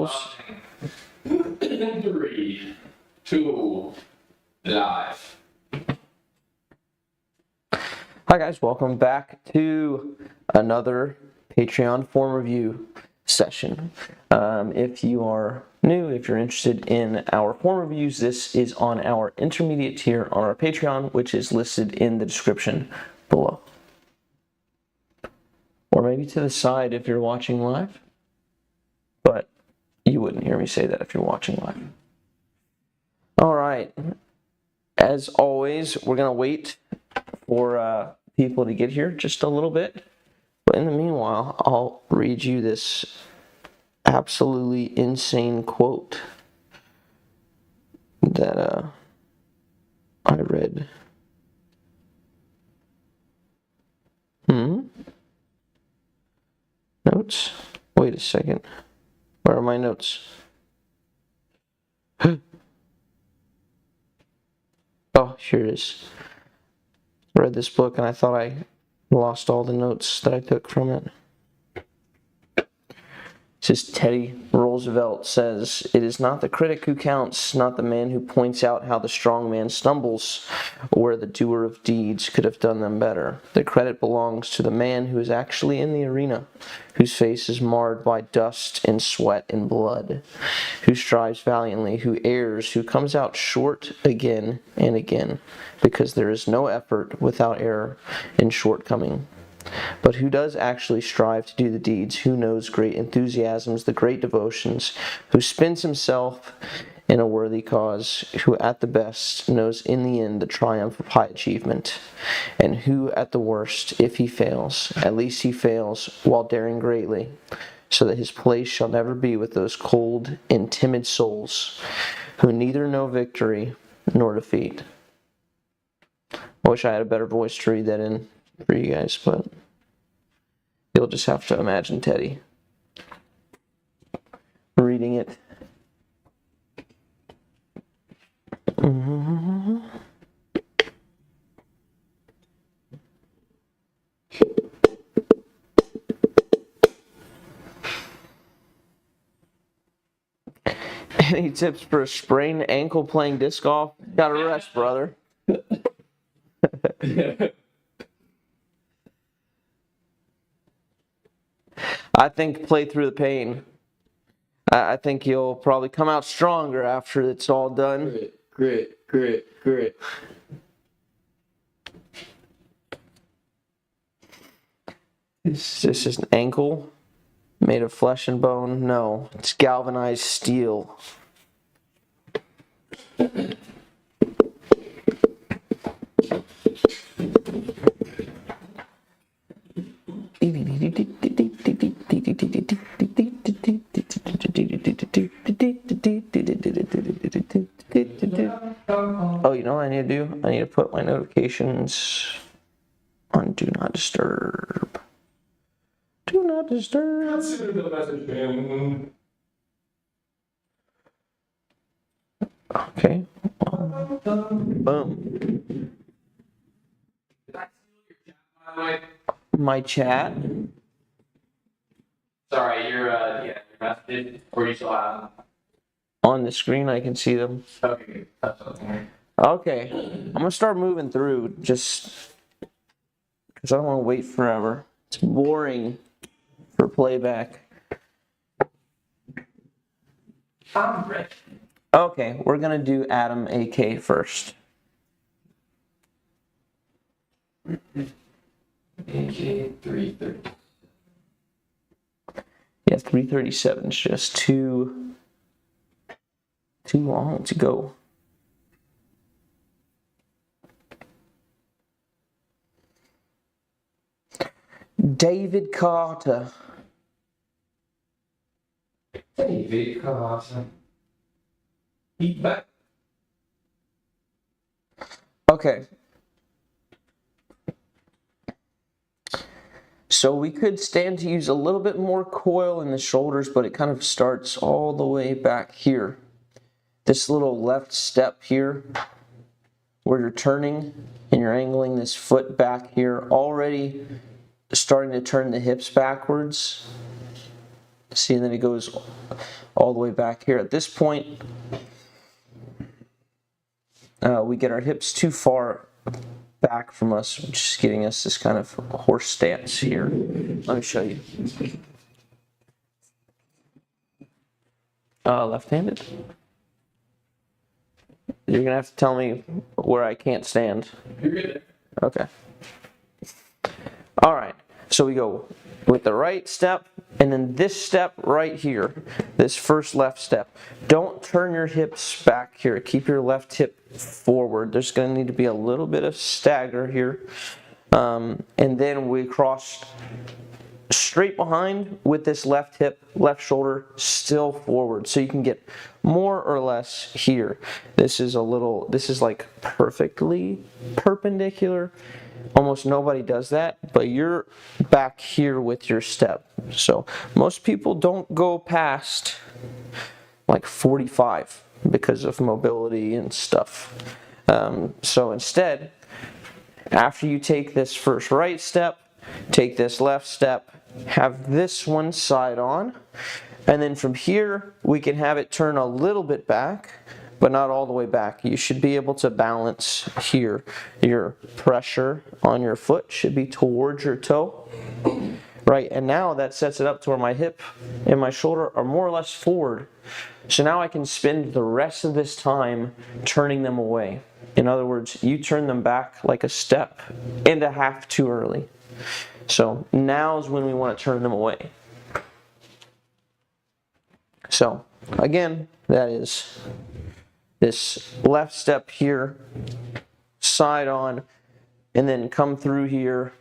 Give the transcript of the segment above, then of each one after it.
rolls. 3, 2, live. Hi guys, welcome back to another Patreon form review session. If you are new, if you're interested in our form reviews, this is on our intermediate tier on our Patreon, which is listed in the description below. Or maybe to the side if you're watching live, but you wouldn't hear me say that if you're watching live. All right, as always, we're gonna wait for people to get here just a little bit. But in the meanwhile, I'll read you this absolutely insane quote that I read. Notes? Wait a second. Where are my notes? Oh, here it is. I read this book and I thought I lost all the notes that I took from it. It says Teddy Roosevelt says, "It is not the critic who counts, not the man who points out how the strong man stumbles, or where the doer of deeds could have done them better. The credit belongs to the man who is actually in the arena, whose face is marred by dust and sweat and blood, who strives valiantly, who errs, who comes out short again and again, because there is no effort without error and shortcoming. But who does actually strive to do the deeds, who knows great enthusiasms, the great devotions, who spends himself in a worthy cause, who at the best knows in the end the triumph of high achievement, and who at the worst, if he fails, at least he fails while daring greatly, so that his place shall never be with those cold and timid souls, who neither know victory nor defeat." I wish I had a better voice to read that in for you guys, but you'll just have to imagine Teddy reading it. Any tips for a sprained ankle playing disc golf? Gotta rest, brother. I think play through the pain. I think you'll probably come out stronger after it's all done. Grit. Is this just an ankle made of flesh and bone? No, it's galvanized steel. Oh, you know what I need to do? I need to put my notifications on Do Not Disturb. Do not disturb. Consider the message, man. Okay. Boom. Did I steal your chat, by the way? My chat. Sorry, your messages, or you still have them? On the screen, I can see them. Okay, that's okay. Okay. I'm going to start moving through just because I don't want to wait forever. It's boring for playback. I'm ready. Okay, we're going to do Adam AK first. AK 330. Yeah, 337 is just too long to go. David Carter. David Carter. Eat back. Okay. So we could stand to use a little bit more coil in the shoulders, but it kind of starts all the way back here. This little left step here, where you're turning and you're angling this foot back here, already starting to turn the hips backwards. See, and then it goes all the way back here. At this point, we get our hips too far back from us, which is getting us this kind of horse stance here. Let me show you. Left-handed? You're gonna have to tell me where I can't stand. You're good. Okay. All right, so we go with the right step, and then this step right here, this first left step. Don't turn your hips back here. Keep your left hip forward. There's going to need to be a little bit of stagger here. And then we cross straight behind with this left hip, left shoulder still forward. So you can get more or less here. This is like perfectly perpendicular. Almost nobody does that, but you're back here with your step. So most people don't go past like 45 because of mobility and stuff. So instead, after you take this first right step, take this left step, have this one side on, and then from here we can have it turn a little bit back, but not all the way back. You should be able to balance here. Your pressure on your foot should be towards your toe, right? And now that sets it up to where my hip and my shoulder are more or less forward. So now I can spend the rest of this time turning them away. In other words, you turn them back like a step and a half too early. So now is when we want to turn them away. So again, that is this left step here, side on, and then come through here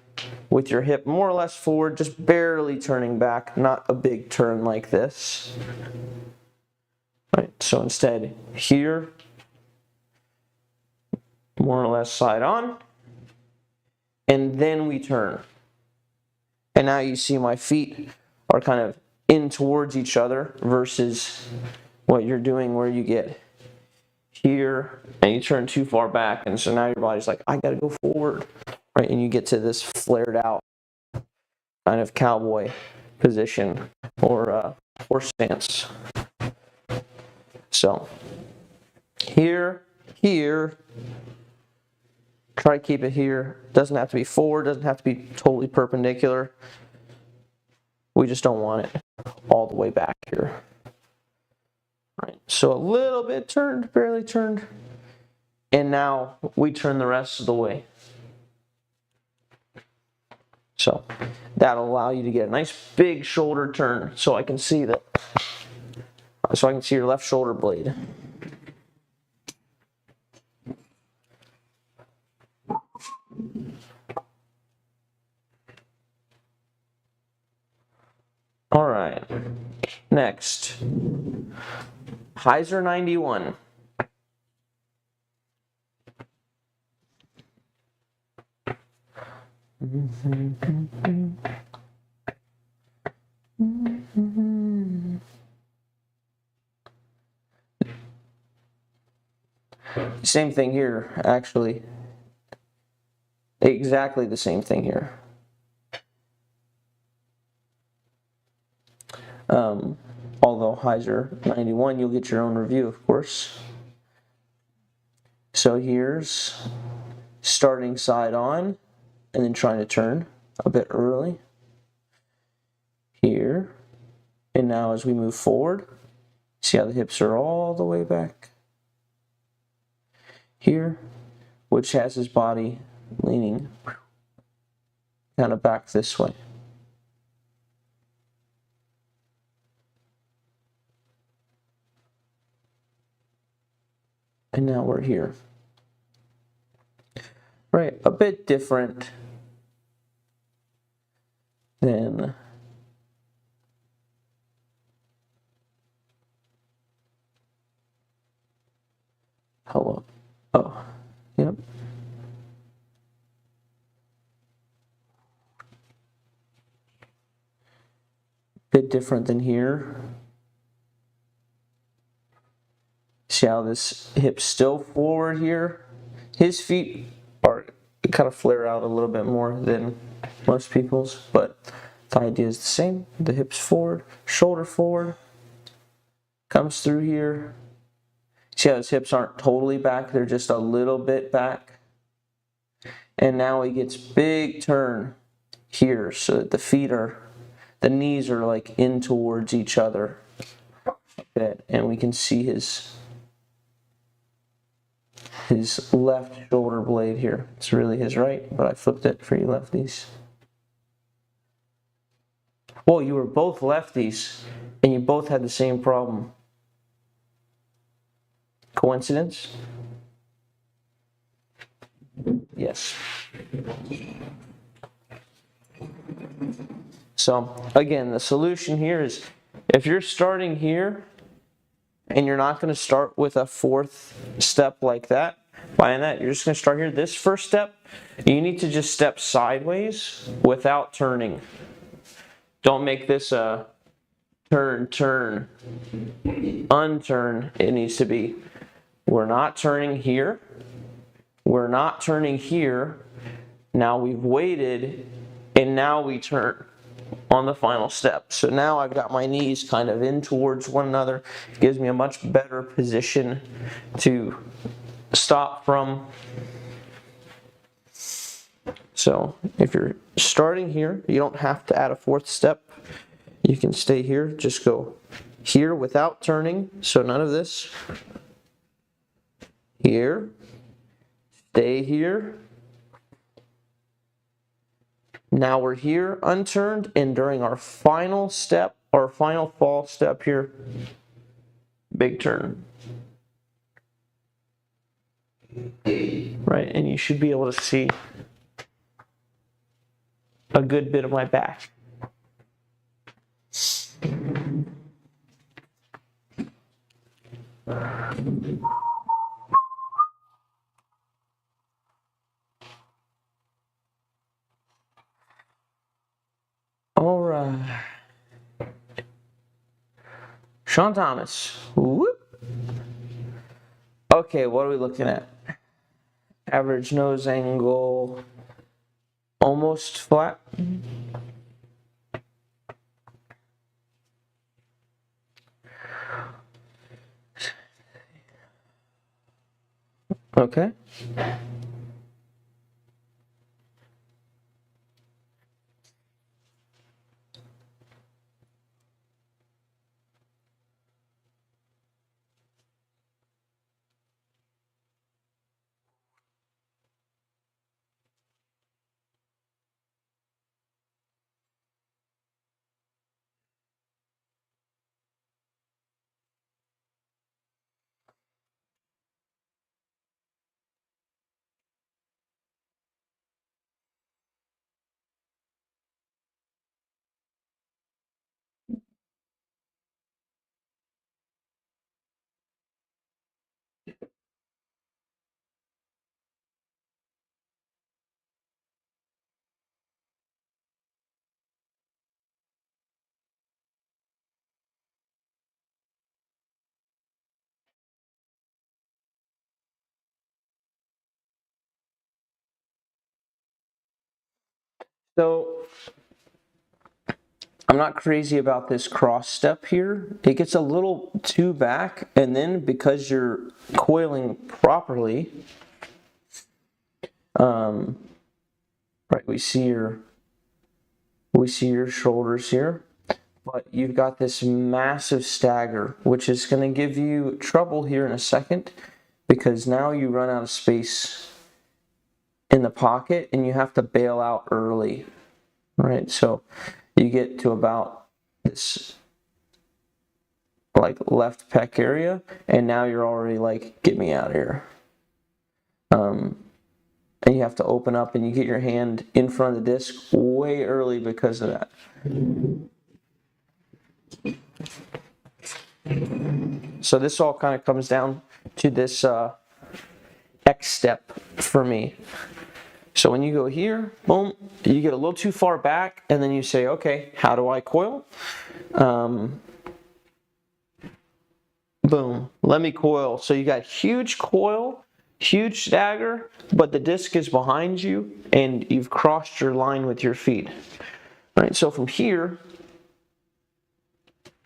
with your hip more or less forward, just barely turning back, not a big turn like this. Right, so instead here, more or less side on, and then we turn. And now you see my feet are kind of in towards each other versus what you're doing where you get here and you turn too far back, and so now your body's like, I gotta go forward, right? And you get to this flared out kind of cowboy position or horse stance. So here, try to keep it here. Doesn't have to be forward, doesn't have to be totally perpendicular. We just don't want it all the way back here. Right, so a little bit turned, barely turned, and now we turn the rest of the way. So that'll allow you to get a nice big shoulder turn. So I can see that. So I can see your left shoulder blade. All right. Next, Heiser 91. Same thing here, actually. Exactly the same thing here. Although Heiser 91, you'll get your own review, of course. So here's starting side on and then trying to turn a bit early. Here. And now as we move forward, see how the hips are all the way back. Here, which has his body leaning kind of back this way. And now we're here. Right, a bit different than hello. Oh, yep. Bit different than here. See how this hip's still forward here? His feet are kind of flare out a little bit more than most people's, but The idea is the same. The hips forward, shoulder forward, comes through here. See how his hips aren't totally back, they're just a little bit back. And now he gets big turn here so that the knees are like in towards each other. And we can see his left shoulder blade here. It's really his right, but I flipped it for you lefties. Whoa, you were both lefties and you both had the same problem. Coincidence? Yes. So again, the solution here is if you're starting here and you're not going to start with a fourth step like that, by that you're just going to start here. This first step, you need to just step sideways without turning. Don't make this a turn, turn, unturn. It needs to be, we're not turning here. We're not turning here. Now we've waited and now we turn on the final step. So now I've got my knees kind of in towards one another. It gives me a much better position to stop from. So if you're starting here, you don't have to add a fourth step. You can stay here, just go here without turning. So none of this. Here, stay here. Now we're here unturned, and during our final step, our final fall step here, big turn. Right, and you should be able to see a good bit of my back. All right. Sean Thomas. Whoop. Okay, what are we looking at? Average nose angle, almost flat. Okay. So I'm not crazy about this cross step here. It gets a little too back, and then because you're coiling properly, right, we see your shoulders here, but you've got this massive stagger, which is going to give you trouble here in a second, because now you run out of space in the pocket and you have to bail out early, right? So you get to about this like left pec area, and now you're already like, get me out of here. And you have to open up and you get your hand in front of the disc way early because of that. So this all kind of comes down to this X step for me. So when you go here, boom, you get a little too far back, and then you say, okay, how do I coil? Boom, let me coil. So you got huge coil, huge stagger, but the disc is behind you and you've crossed your line with your feet. Right, so from here,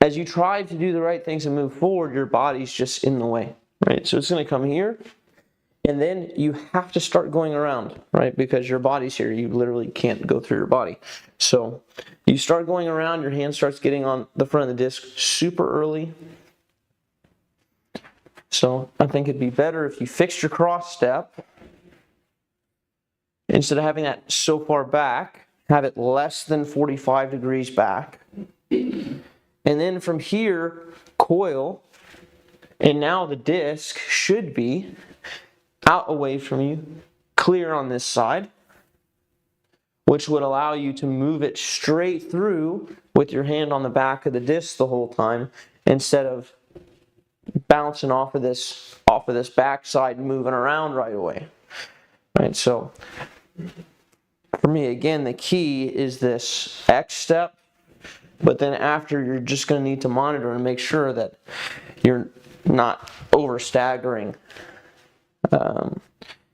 as you try to do the right things and move forward, your body's just in the way, right? So it's going to come here, and then you have to start going around, right? Because your body's here. You literally can't go through your body. So you start going around, your hand starts getting on the front of the disc super early. So I think it'd be better if you fixed your cross step. Instead of having that so far back, have it less than 45 degrees back. And then from here, coil. And now the disc should be out away from you, clear on this side, which would allow you to move it straight through with your hand on the back of the disc the whole time, instead of bouncing off of this backside and moving around right away. Right, so for me, again, the key is this X step, but then after, you're just going to need to monitor and make sure that you're not over staggering.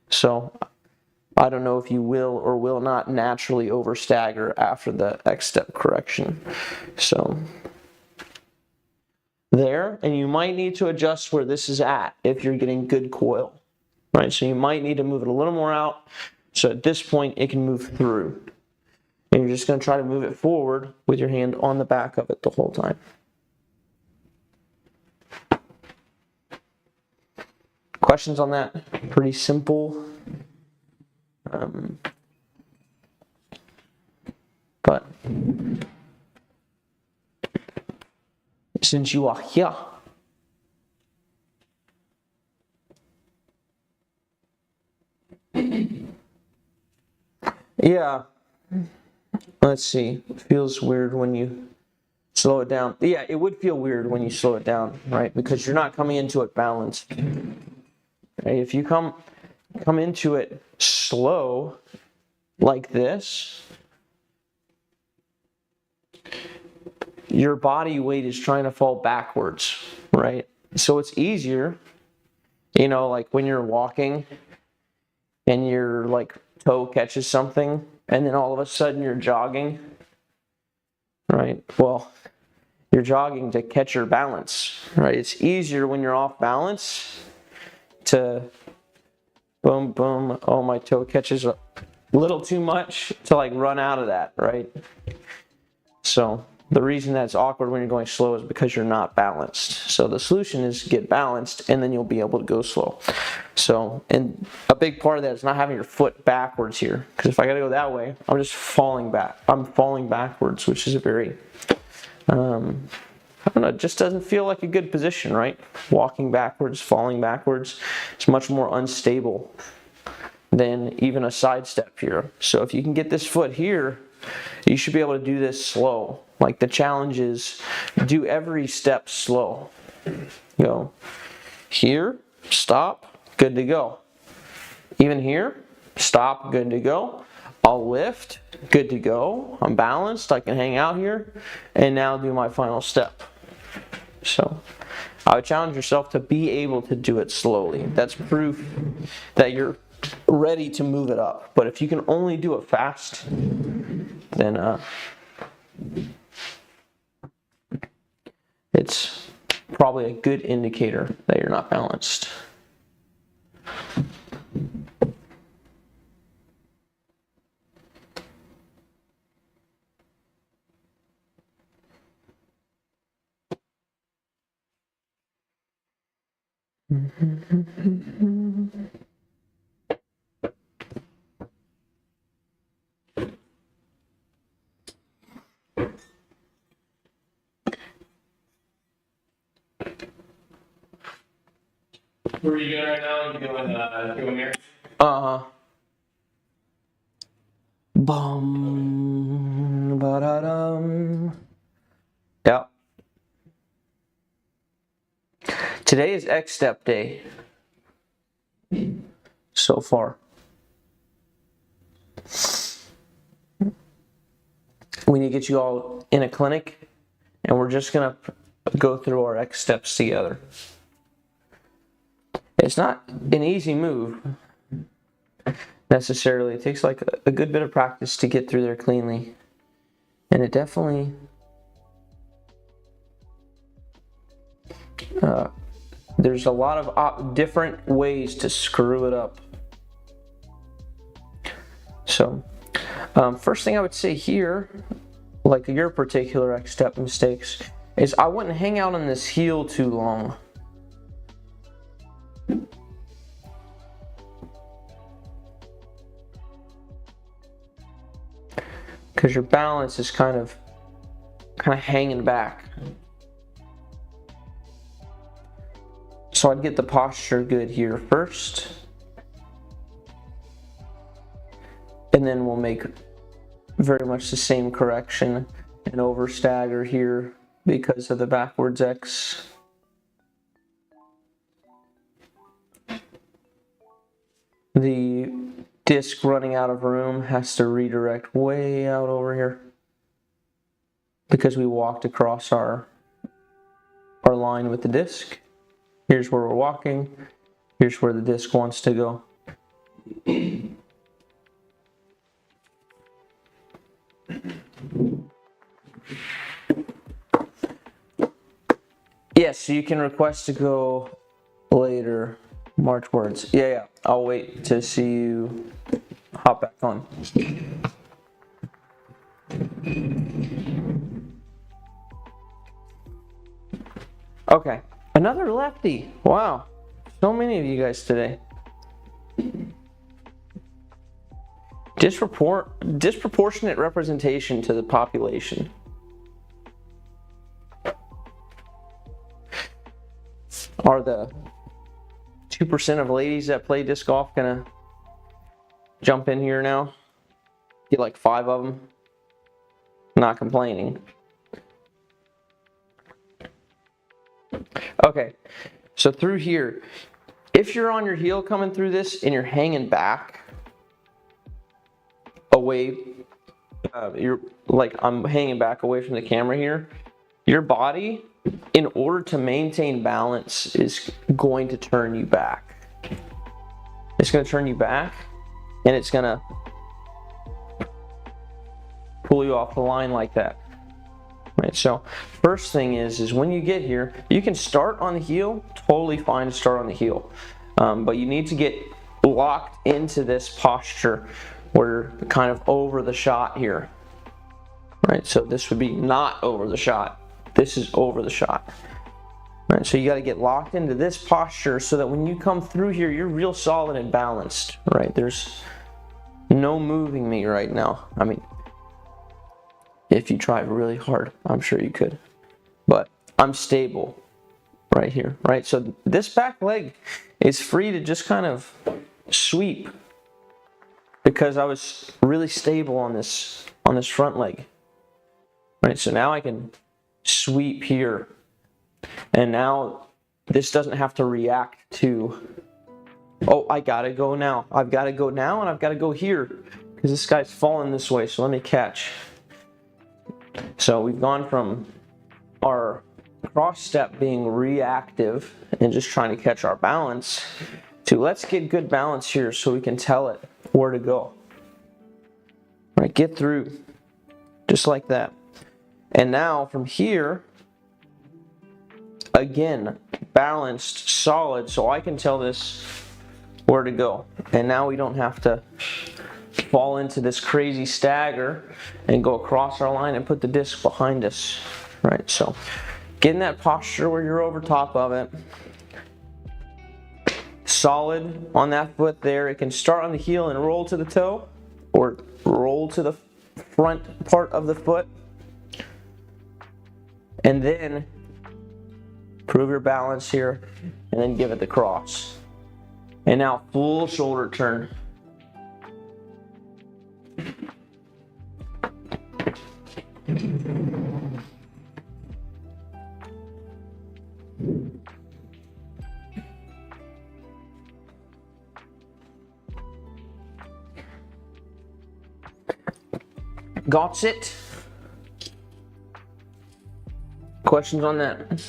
So I don't know if you will or will not naturally over stagger after the X step correction. So there, and you might need to adjust where this is at if you're getting good coil, right? So you might need to move it a little more out, so at this point it can move through. And you're just going to try to move it forward with your hand on the back of it the whole time. Questions on that? Pretty simple. But since you are here, yeah, let's see, it feels weird when you slow it down. Yeah, it would feel weird when you slow it down, right? Because you're not coming into it balanced. Right? If you come into it slow like this, your body weight is trying to fall backwards, right? So it's easier, like when you're walking and your like toe catches something and then all of a sudden you're jogging, right? Well, you're jogging to catch your balance, right? It's easier when you're off balance to boom, boom, oh, my toe catches a little too much, to like run out of that, right? So the reason that's awkward when you're going slow is because you're not balanced. So the solution is get balanced, and then you'll be able to go slow. So, and a big part of that is not having your foot backwards here, because if I gotta go that way, I'm just falling back. I'm falling backwards, which is a very, I don't know, it just doesn't feel like a good position, right? Walking backwards, falling backwards, it's much more unstable than even a side step here. So if you can get this foot here, you should be able to do this slow. Like the challenge is do every step slow. Go here, stop, good to go. Even here, stop, good to go. I'll lift, good to go. I'm balanced, I can hang out here, and now do my final step. So I would challenge yourself to be able to do it slowly. That's proof that you're ready to move it up. But if you can only do it fast, then it's probably a good indicator that you're not balanced. What are you doing right now? You doing here? Bum, ba-da-dum. Yeah. Today is X step day. So far. We need to get you all in a clinic, and we're just gonna go through our X steps together. It's not an easy move necessarily. It takes like a good bit of practice to get through there cleanly. And it definitely there's a lot of different ways to screw it up. So first thing I would say here, like your particular X step mistakes, is I wouldn't hang out on this heel too long. Because your balance is kind of hanging back. So I'd get the posture good here first. And then we'll make very much the same correction and over stagger here because of the backwards X. The disc running out of room has to redirect way out over here because we walked across our line with the disc. Here's where we're walking. Here's where the disc wants to go. Yes, so you can request to go later. March words. Yeah. I'll wait to see you hop back on. Okay. Another lefty. Wow. So many of you guys today. Disproportionate representation to the population. Are the 2% of ladies that play disc golf gonna jump in here now? Get like 5 of them? Not complaining. Okay, so through here, if you're on your heel coming through this and you're hanging back away, you're like I'm hanging back away from the camera here, your body, in order to maintain balance, is going to turn you back. It's going to turn you back, and it's going to pull you off the line like that. Right, so first thing is when you get here, you can start on the heel, totally fine to start on the heel. But you need to get locked into this posture where you're kind of over the shot here. Right, so this would be not over the shot. This is over the shot. Right, so you got to get locked into this posture so that when you come through here, you're real solid and balanced. Right, there's no moving me right now. I mean, if you tried really hard, I'm sure you could. But I'm stable right here, right? So this back leg is free to just kind of sweep because I was really stable on this front leg. Right, so now I can sweep here. And now this doesn't have to react to, oh, I gotta go now. I've got to go now and I've got to go here because this guy's falling this way, so let me catch. So we've gone from our cross step being reactive and just trying to catch our balance to let's get good balance here so we can tell it where to go. Right, get through just like that. And now from here, again, balanced, solid, so I can tell this where to go. And now we don't have to fall into this crazy stagger and go across our line and put the disc behind us. Right, so get in that posture where you're over top of it. Solid on that foot there. It can start on the heel and roll to the toe or roll to the front part of the foot. And then prove your balance here and then give it the cross. And now full shoulder turn. Got it? Questions on that?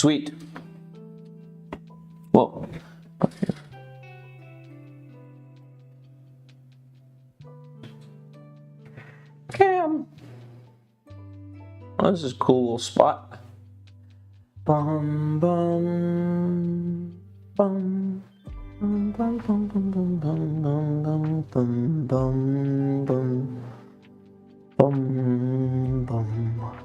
Sweet. Whoa. Cam. Oh, this is a cool little spot. Bum bum bum. Bum bum bum bum bum bum bum bum bum bum bum bum.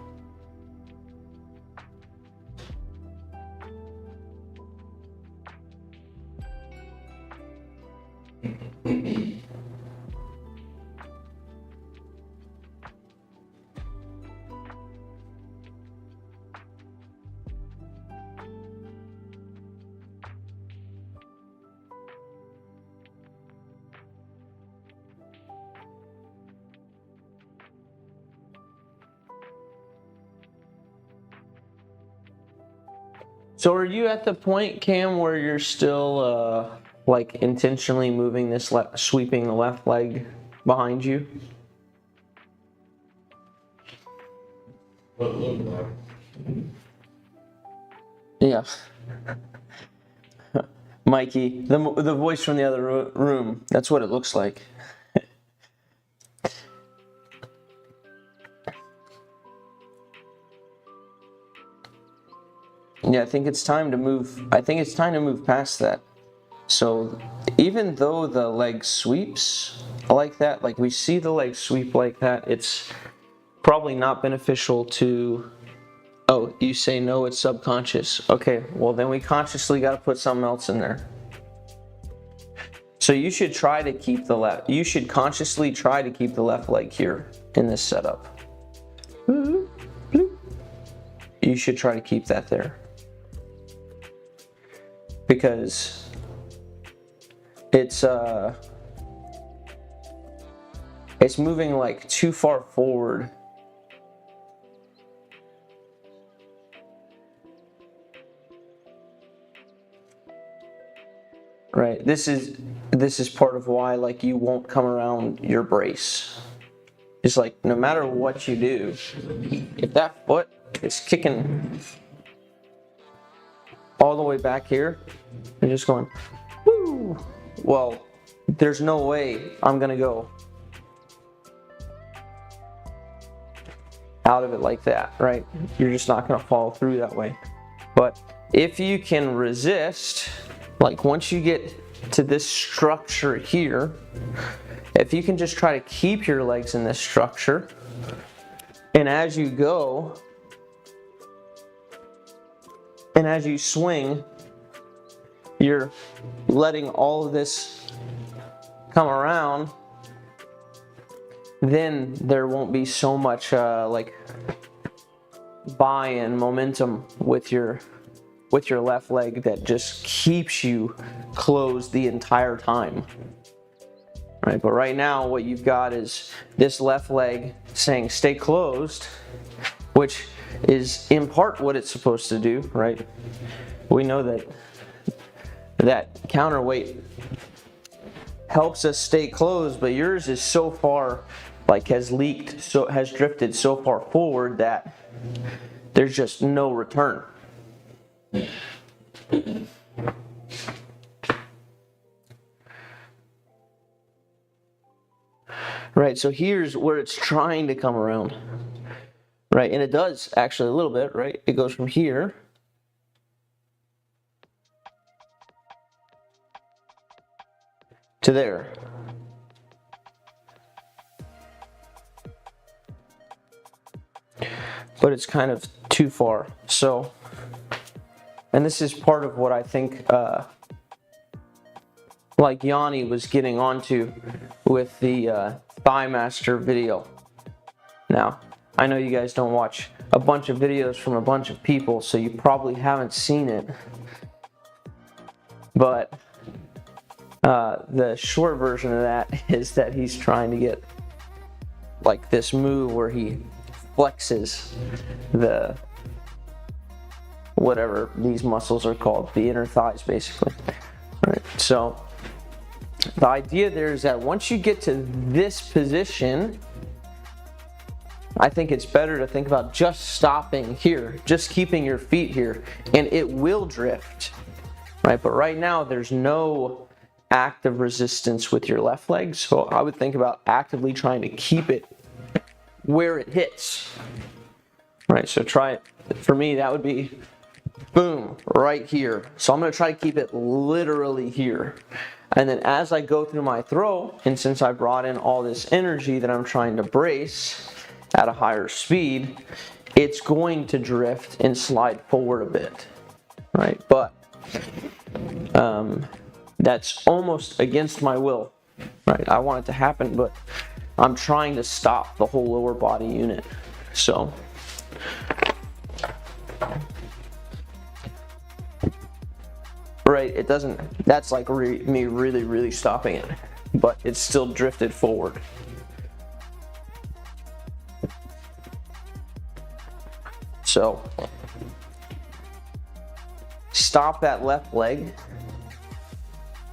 So are you at the point, Cam, where you're still like intentionally moving this sweeping the left leg behind you? What it looked like. Yeah. Mikey, the voice from the other room, that's what it looks like. Yeah, I think it's time to move. I think it's time to move past that. So even though the leg sweeps like that, like we see the leg sweep like that, it's probably not beneficial to. Oh, you say no, it's subconscious. Okay, well then we consciously got to put something else in there. So you should try to keep the left. You should consciously try to keep the left leg here in this setup. You should try to keep that there. Because it's moving like too far forward. Right. This is part of why like you won't come around your brace. It's like no matter what you do, if that foot is kicking all the way back here, and just going, woo, well, there's no way I'm gonna go out of it like that, right? You're just not gonna follow through that way. But if you can resist, like once you get to this structure here, if you can just try to keep your legs in this structure, and as you go, and as you swing, you're letting all of this come around, then there won't be so much like buy-in momentum with your left leg that just keeps you closed the entire time. Right, but right now what you've got is this left leg saying stay closed, which is in part what it's supposed to do, right? We know that counterweight helps us stay closed, but yours is so far, like has drifted so far forward that there's just no return. Right, so here's where it's trying to come around. Right, and it does actually a little bit, right? It goes from here to there. But it's kind of too far. So, and this is part of what I think like Yanni was getting onto with the Thigh Master video. Now, I know you guys don't watch a bunch of videos from a bunch of people, so you probably haven't seen it. But the short version of that is that he's trying to get like this move where he flexes the whatever these muscles are called, the inner thighs basically. All right, so the idea there is that once you get to this position, I think it's better to think about just stopping here, just keeping your feet here, and it will drift, right? But right now there's no active resistance with your left leg, so I would think about actively trying to keep it where it hits, right? So try it. For me, that would be boom, right here. So I'm going to try to keep it literally here. And then as I go through my throw, and since I brought in all this energy that I'm trying to brace at a higher speed, it's going to drift and slide forward a bit, right? But that's almost against my will, right? I want it to happen, but I'm trying to stop the whole lower body unit. So right, it doesn't, that's like me really stopping it, but it's still drifted forward. So stop that left leg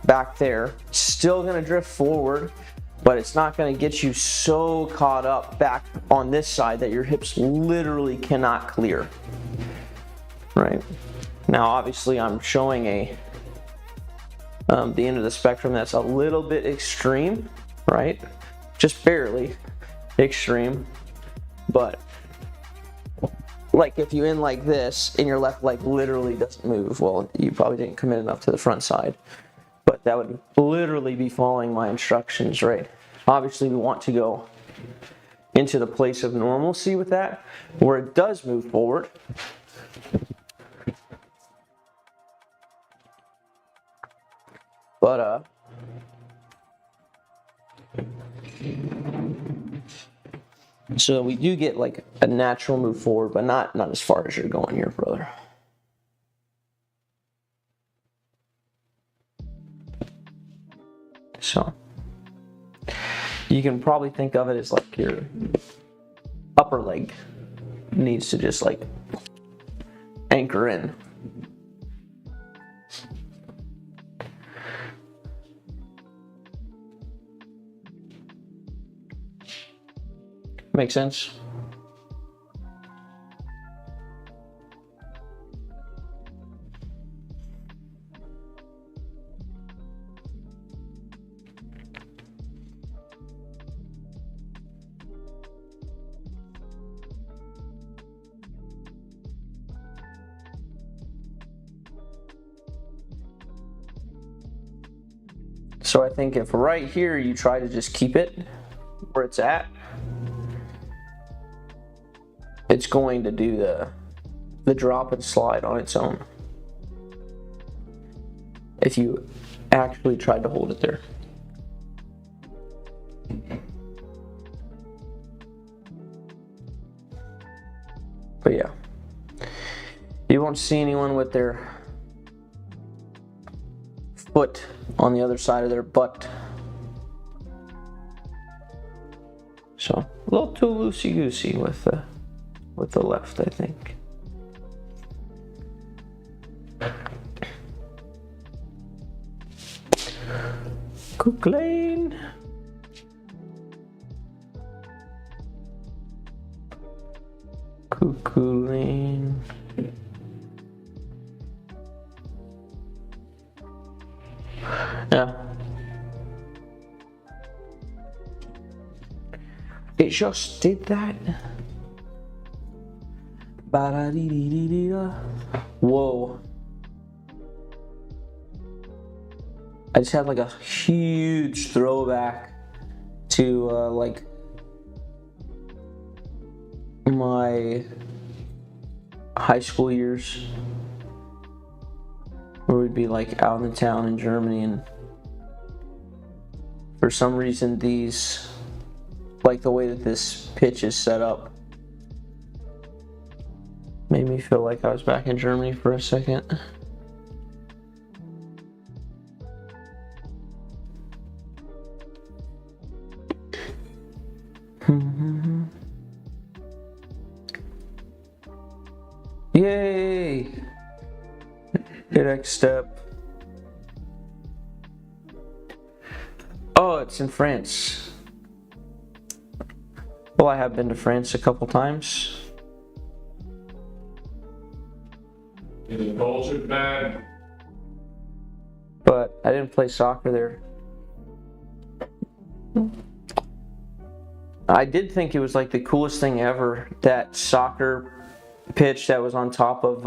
back there, still gonna drift forward, but it's not gonna get you so caught up back on this side that your hips literally cannot clear, right? Now obviously I'm showing the end of the spectrum that's a little bit extreme, right? Just barely extreme, but like if you end like this and your left leg literally doesn't move, well, you probably didn't commit enough to the front side, but that would literally be following my instructions, right? Obviously we want to go into the place of normalcy with that, where it does move forward. But so we do get like a natural move forward, but not as far as you're going here, brother. So you can probably think of it as like your upper leg needs to just like anchor in. Make sense? So I think if right here you try to just keep it where it's at, it's going to do the drop and slide on its own if you actually tried to hold it there. But yeah, you won't see anyone with their foot on the other side of their butt. So a little too loosey-goosey with the left, I think. Cook lane. Cuckoo lane. Yeah. It just did that. Whoa. I just had like a huge throwback to like my high school years, where we'd be like out in the town in Germany, and for some reason these, like the way that this pitch is set up, made me feel like I was back in Germany for a second. Yay! Hit X step. Oh, it's in France. Well, I have been to France a couple times. The culture's bad. But I didn't play soccer there. I did think it was like the coolest thing ever, that soccer pitch that was on top of,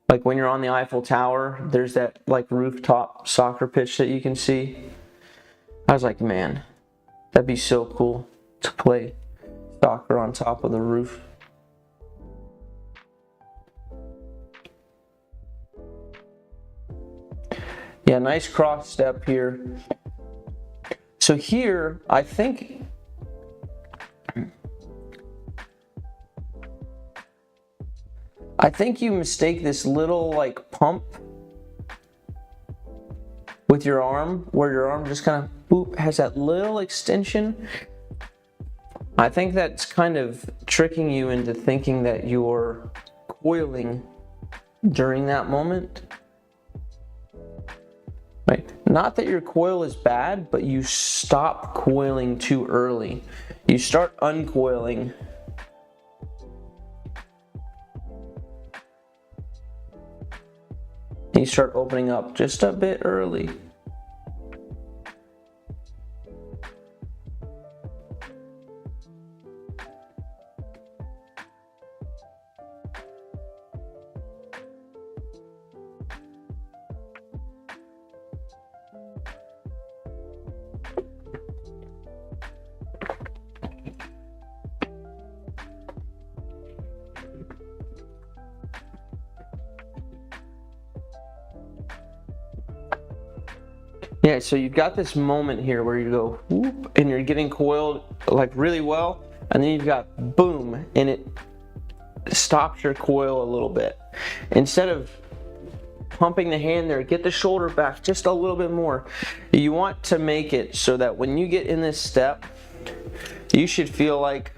like when you're on the Eiffel Tower, there's that like rooftop soccer pitch that you can see. I was like, man, that'd be so cool to play soccer on top of the roof. Yeah, nice cross step here. So here, I think you mistake this little like pump with your arm, where your arm just kind of boop, has that little extension. I think that's kind of tricking you into thinking that you're coiling during that moment. Right. Not that your coil is bad, but you stop coiling too early. You start uncoiling. You start opening up just a bit early. Yeah, so you've got this moment here where you go whoop, and you're getting coiled like really well, and then you've got boom, and it stops your coil a little bit. Instead of pumping the hand there, get the shoulder back just a little bit more. You want to make it so that when you get in this step, you should feel like,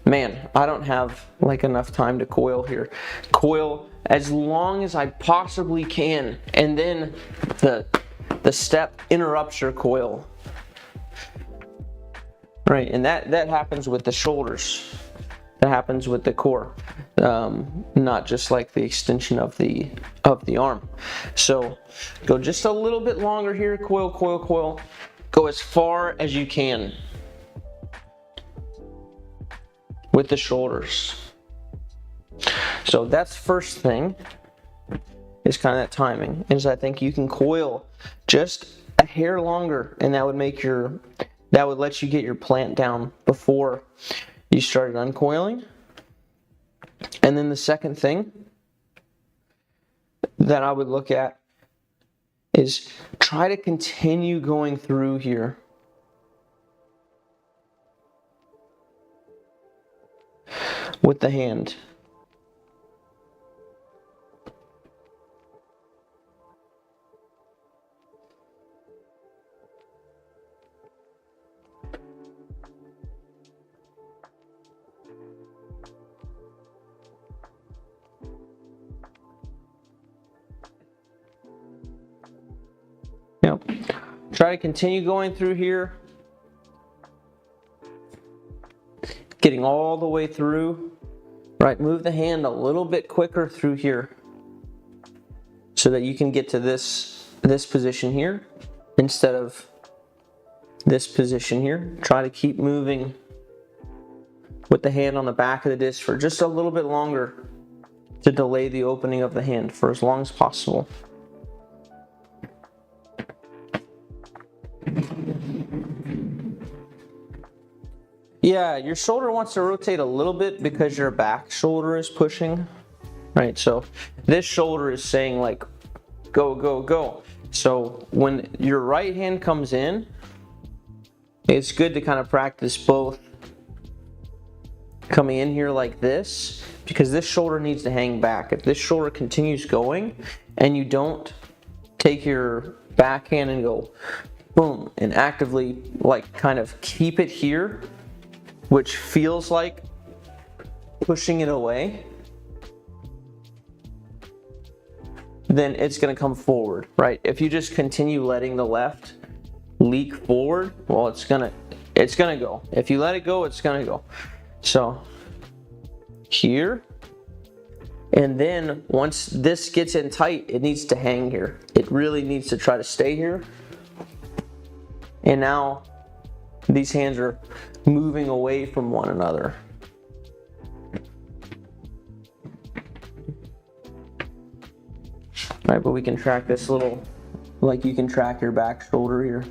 man, I don't have like enough time to coil here. Coil as long as I possibly can, and then the step interrupts your coil. Right, and that happens with the shoulders. That happens with the core, not just like the extension of the arm. So go just a little bit longer here. Coil, coil, coil. Go as far as you can with the shoulders. So that's first thing, is kind of that timing. Is I think you can coil just a hair longer, and that would let you get your plant down before you started uncoiling. And then the second thing that I would look at is try to continue going through here. With the hand. Yep. Try to continue going through here. Getting all the way through. Right, move the hand a little bit quicker through here so that you can get to this position here instead of this position here. Try to keep moving with the hand on the back of the disc for just a little bit longer to delay the opening of the hand for as long as possible. Yeah, your shoulder wants to rotate a little bit because your back shoulder is pushing, right? So this shoulder is saying like, go, go, go. So when your right hand comes in, it's good to kind of practice both coming in here like this, because this shoulder needs to hang back. If this shoulder continues going and you don't take your backhand and go boom and actively like kind of keep it here, which feels like pushing it away, then it's going to come forward, right? If you just continue letting the left leak forward, well, it's it's gonna go. If you let it go, it's gonna go. So here, and then once this gets in tight, it needs to hang here. It really needs to try to stay here. And now these hands are moving away from one another. All right, but we can track this little, like you can track your back shoulder here.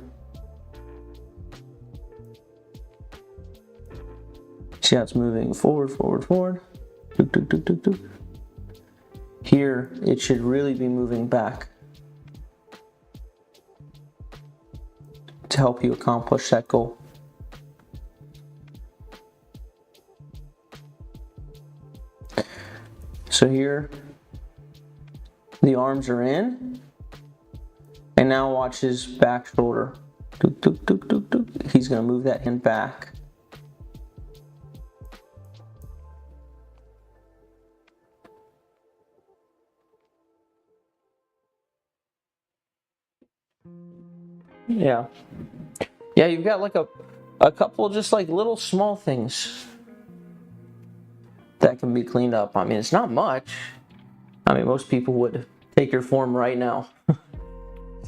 See how it's moving forward, forward, forward. Dook, dook, dook, dook, dook. Here, it should really be moving back to help you accomplish that goal. So here, the arms are in, and now watch his back shoulder. Dook, dook, dook, dook, dook. He's gonna move that hand back. Yeah. Yeah, you've got like a couple just like little small things that can be cleaned up. I mean, it's not much. I mean, most people would take your form right now.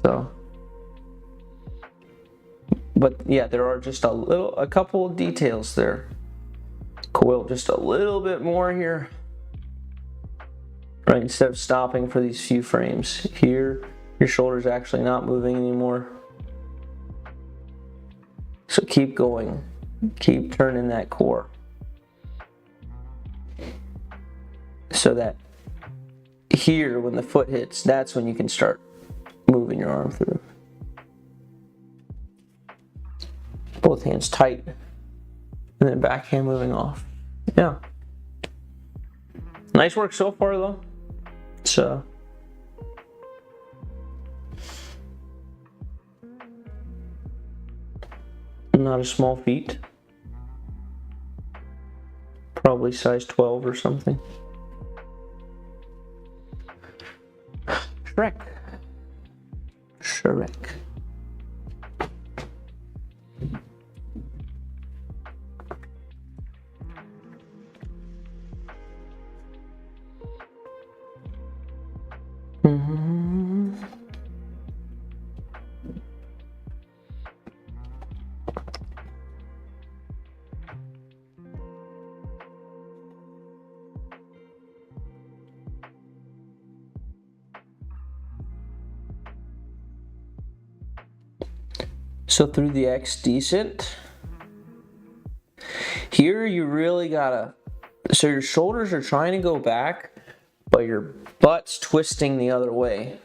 So, but yeah, there are just a couple of details there. Coil just a little bit more here. Right, instead of stopping for these few frames. Here, your shoulder's actually not moving anymore. So keep going, keep turning that core. So that here, when the foot hits, that's when you can start moving your arm through. Both hands tight, and then backhand moving off. Yeah. Nice work so far though. So. Not a small feat. Probably size 12 or something. Shrek. Shrek. So through the X decent. Here you really gotta, so your shoulders are trying to go back, but your butt's twisting the other way.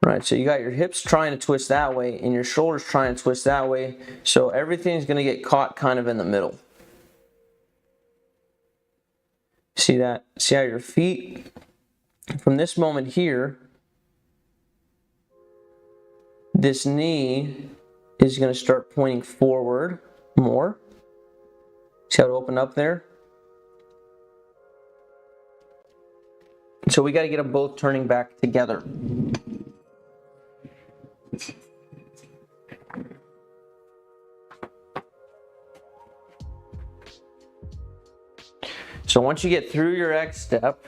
Right, so you got your hips trying to twist that way and your shoulders trying to twist that way. So everything's gonna get caught kind of in the middle. See that? See how your feet, from this moment here, this knee is going to start pointing forward more. See how it opened up there? So we got to get them both turning back together. So once you get through your X step,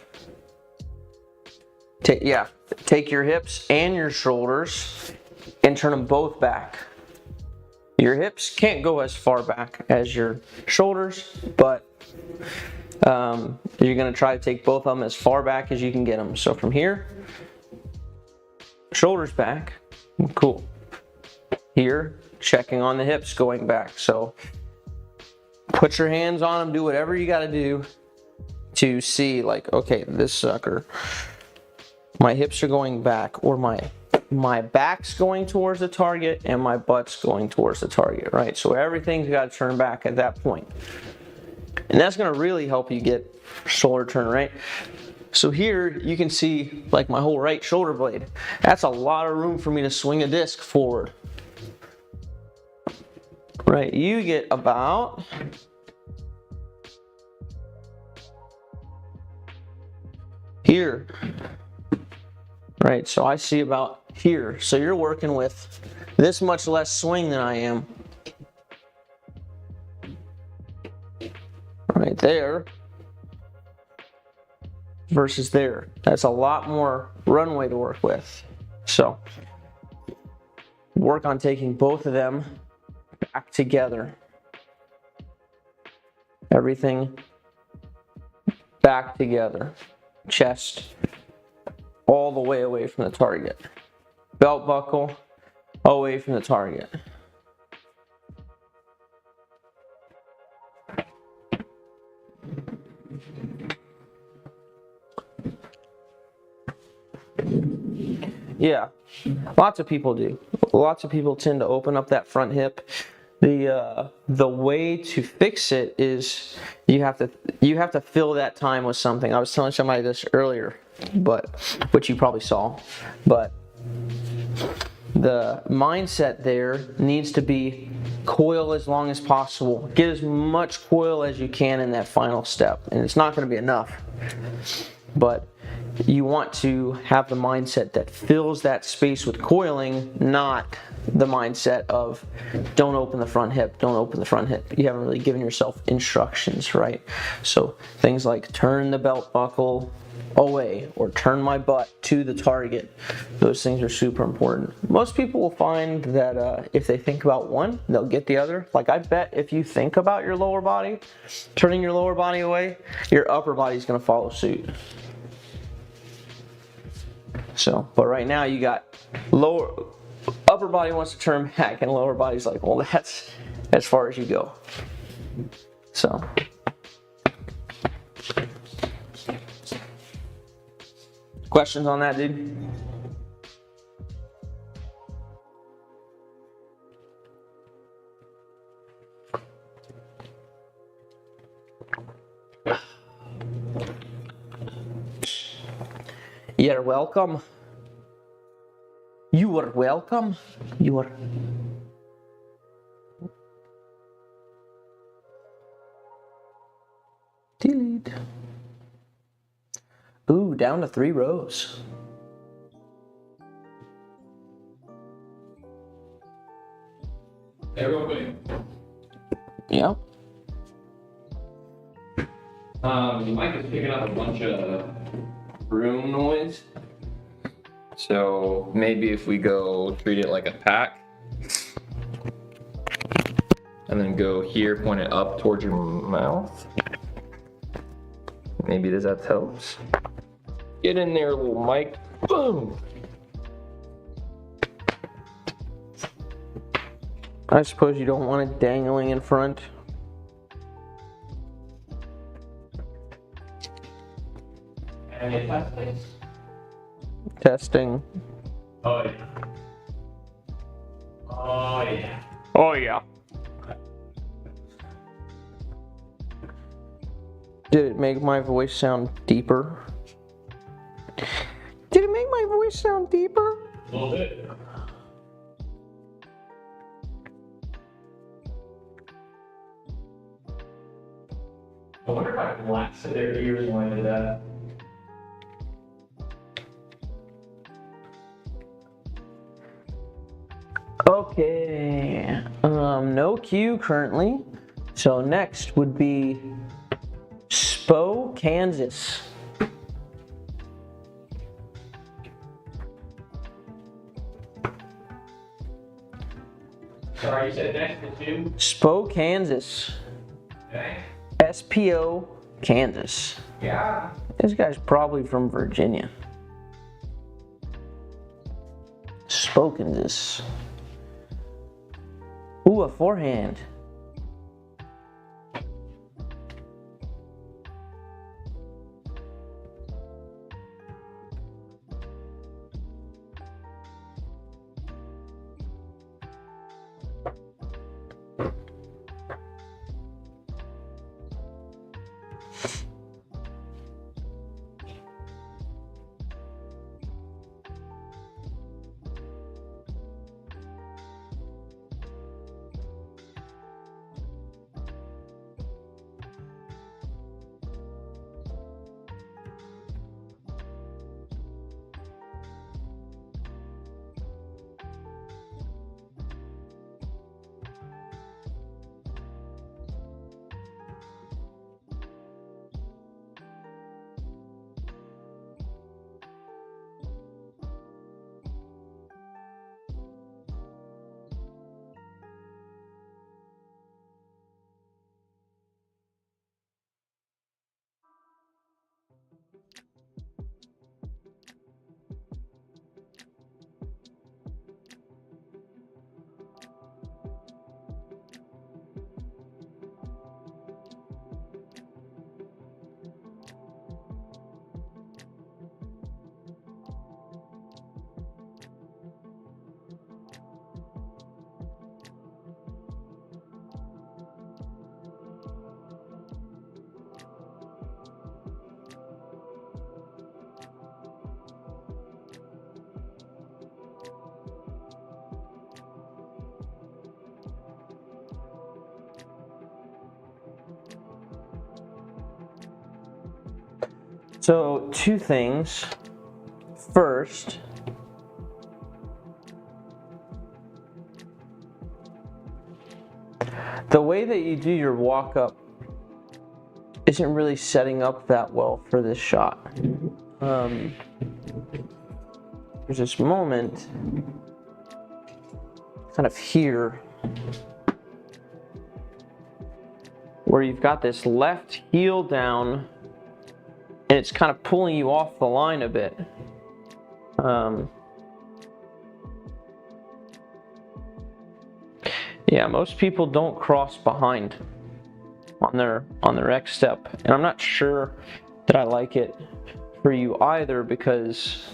take your hips and your shoulders and turn them both back. Your hips can't go as far back as your shoulders, but you're going to try to take both of them as far back as you can get them. So from here, shoulders back, cool. Here, checking on the hips going back. So put your hands on them, do whatever you got to do to see like, okay, this sucker, my hips are going back, or my back's going towards the target and my butt's going towards the target, right? So everything's got to turn back at that point. And that's going to really help you get shoulder turn, right? So here you can see like my whole right shoulder blade. That's a lot of room for me to swing a disc forward. Right, you get about here. Right, so I see about here. So you're working with this much less swing than I am. right there versus there. That's a lot more runway to work with. So work on taking both of them back together. Everything back together. Chest all the way away from the target. Belt buckle away from the target. Yeah, lots of people do. Lots of people tend to open up that front hip. The way to fix it is you have to fill that time with something. I was telling somebody this earlier, which you probably saw, but the mindset there needs to be coil as long as possible. Get as much coil as you can in that final step, and it's not going to be enough, but you want to have the mindset that fills that space with coiling, not the mindset of don't open the front hip, don't open the front hip. You haven't really given yourself instructions, right? So things like turn the belt buckle away or turn my butt to the target. Those things are super important. Most people will find that if they think about one, they'll get the other. Like I bet if you think about your lower body, turning your lower body away, your upper body is going to follow suit. So, but right now you got upper body wants to turn back and lower body's like, well, that's as far as you go. So. Questions on that, dude? You're welcome. You are welcome. You are. Delete. Ooh, down to 3 rows. Hey, real quick. Yep. Mike is picking up a bunch of room noise. So maybe if we go treat it like a pack, and then go here, point it up towards your mouth. Maybe that helps. Get in there, little Mike. Boom. I suppose you don't want it dangling in front. Any testing? Testing. Oh yeah. Oh yeah. Oh yeah. Did it make my voice sound deeper? Did it make my voice sound deeper? A little bit. I wonder if I can lax their ears when I do that. Okay, no cue currently. So next would be SPO Kansas. Sorry, you said next to 2? SPO Kansas. Okay. SPO Kansas. Yeah. This guy's probably from Virginia. SPO Kansas. Ooh, a forehand. So, two things. First, the way that you do your walk up isn't really setting up that well for this shot. There's this moment kind of here where you've got this left heel down and it's kind of pulling you off the line a bit. Yeah, most people don't cross behind on their X step, and I'm not sure that I like it for you either, because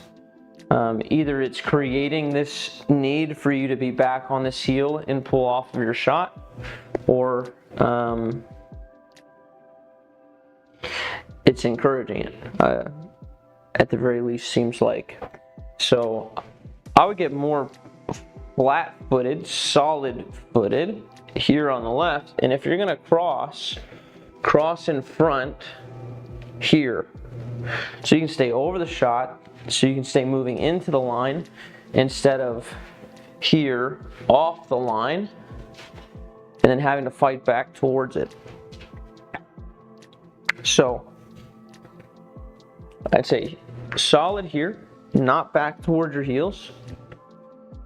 either it's creating this need for you to be back on this heel and pull off of your shot, or it's encouraging it, at the very least, seems like. So I would get more flat-footed, solid-footed here on the left, and if you're gonna cross in front here, so you can stay over the shot, so you can stay moving into the line instead of here off the line and then having to fight back towards it. So I'd say solid here, not back towards your heels,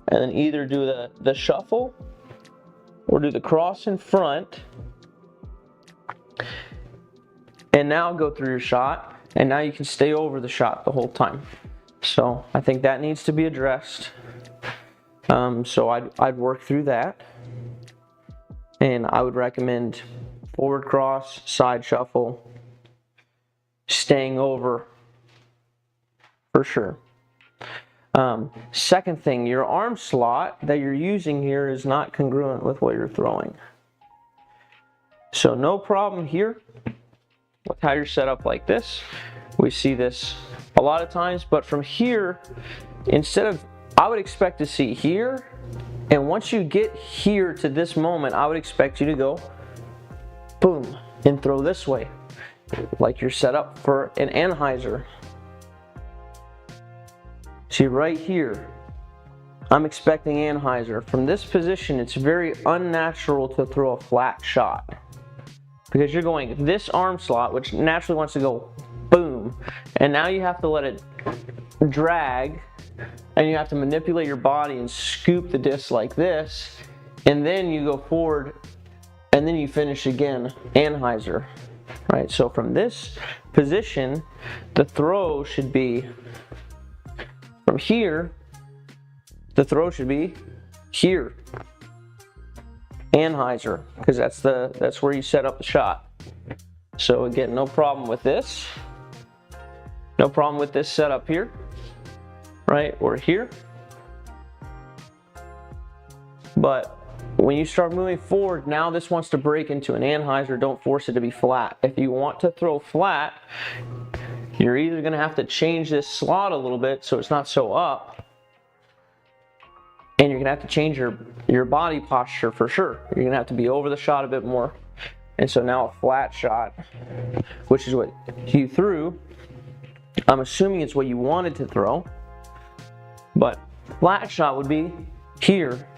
and then either do the shuffle or do the cross in front, and now go through your shot, and now you can stay over the shot the whole time. So I think that needs to be addressed. So I'd work through that, and I would recommend forward cross, side shuffle, staying over for sure. Second thing, your arm slot that you're using here is not congruent with what you're throwing. So no problem here with how you're set up like this. We see this a lot of times, but from here, instead of, I would expect to see here, and once you get here to this moment, I would expect you to go boom and throw this way, like you're set up for an Heiser. See right here, I'm expecting Heiser. From this position, it's very unnatural to throw a flat shot, because you're going this arm slot, which naturally wants to go boom, and now you have to let it drag, and you have to manipulate your body and scoop the disc like this, and then you go forward, and then you finish again, Heiser, right? So from this position, the throw should be from here, the throw should be here, Heiser, because that's where you set up the shot. So again, no problem with this. No problem with this setup here, right, or here. But when you start moving forward, now this wants to break into an Heiser. Don't force it to be flat. If you want to throw flat, you're either going to have to change this slot a little bit so it's not so up, and you're going to have to change your body posture for sure. You're going to have to be over the shot a bit more. And so now a flat shot, which is what you threw, I'm assuming it's what you wanted to throw, but flat shot would be here.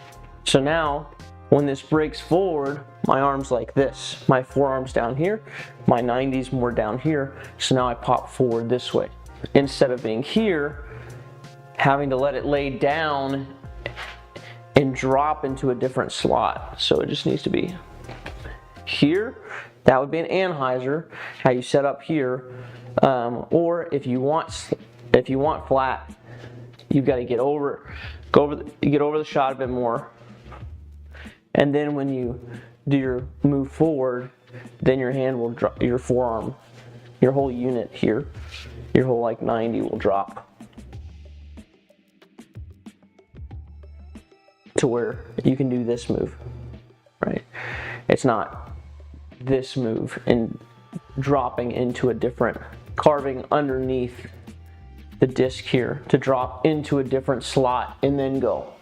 So now when this breaks forward, my arm's like this, my forearm's down here, my 90's more down here, so now I pop forward this way. Instead of being here, having to let it lay down and drop into a different slot. So it just needs to be here, that would be an Heiser, how you set up here. Or if you want flat, you've got to get over the shot a bit more. And then when you do your move forward, then your hand will drop, your forearm, your whole unit here, your whole like 90 will drop to where you can do this move, right? It's not this move and dropping into a different, carving underneath the disc here to drop into a different slot and then go,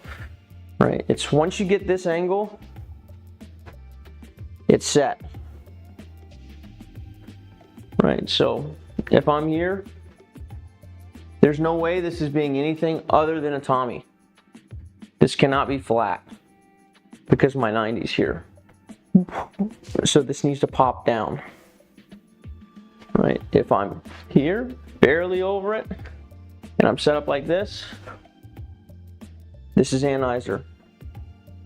right? It's once you get this angle, it's set, right? So if I'm here, there's no way this is being anything other than a Tommy. This cannot be flat because my 90's here. So this needs to pop down, right? If I'm here, barely over it, and I'm set up like this, this is an Heiser,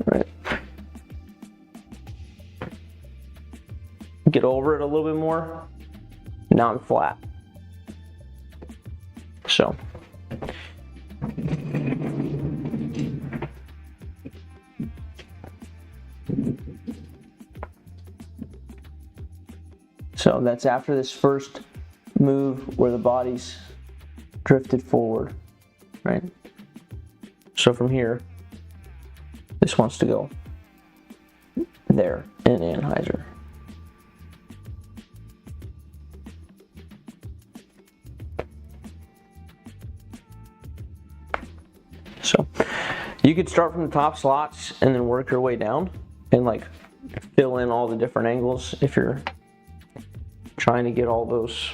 right? Get over it a little bit more, now I'm flat. So that's after this first move where the body's drifted forward, right? So from here, this wants to go there in an Heiser. So you could start from the top slots and then work your way down and like fill in all the different angles if you're trying to get all those.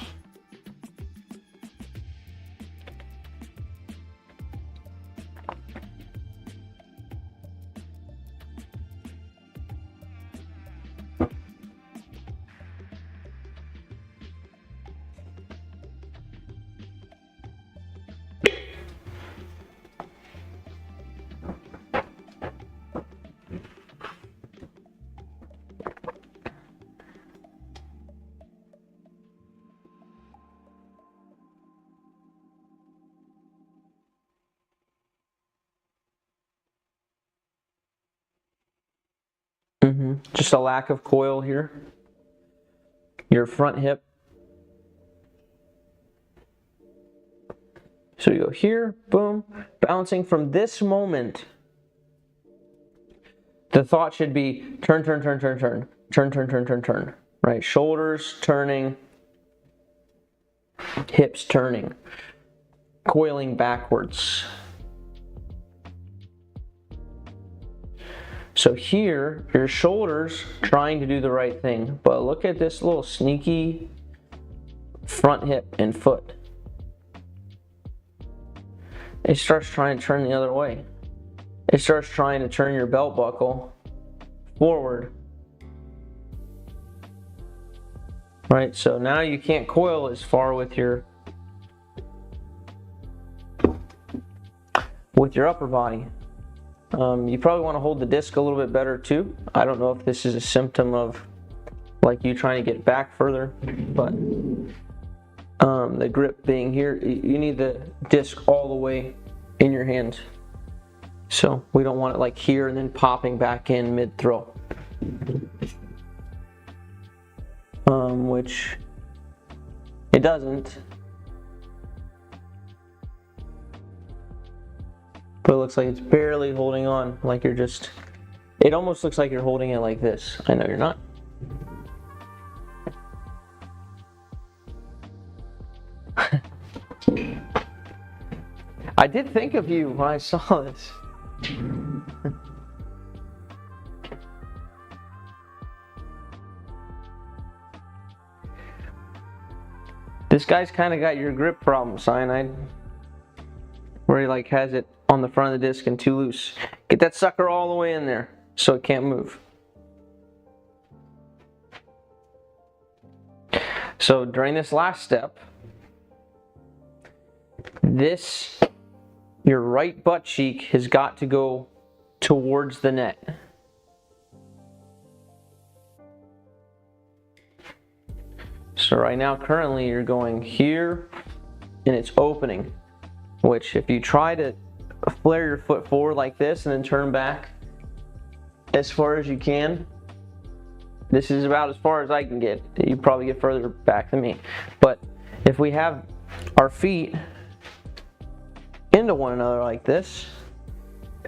Just a lack of coil here. Your front hip. So you go here, boom, bouncing from this moment. The thought should be turn, turn, turn, turn, turn, turn, turn, turn, turn, turn, right? Shoulders turning, hips turning, coiling backwards. So here, your shoulders trying to do the right thing, but look at this little sneaky front hip and foot. It starts trying to turn the other way. It starts trying to turn your belt buckle forward. Right, so now you can't coil as far with your upper body. You probably want to hold the disc a little bit better too. I don't know if this is a symptom of like you trying to get back further, but the grip being here, you need the disc all the way in your hand. So we don't want it like here and then popping back in mid-throw. Which it doesn't. But it looks like it's barely holding on, like you're just, it almost looks like you're holding it like this. I know you're not. I did think of you when I saw this. This guy's kind of got your grip problem, Cyanide. Where he like has it on the front of the disc and too loose. Get that sucker all the way in there so it can't move. So during this last step, your right butt cheek has got to go towards the net. So right now, currently, you're going here, and it's opening, which if you try to flare your foot forward like this and then turn back as far as you can, this is about as far as I can get. You probably get further back than me. But if we have our feet into one another like this,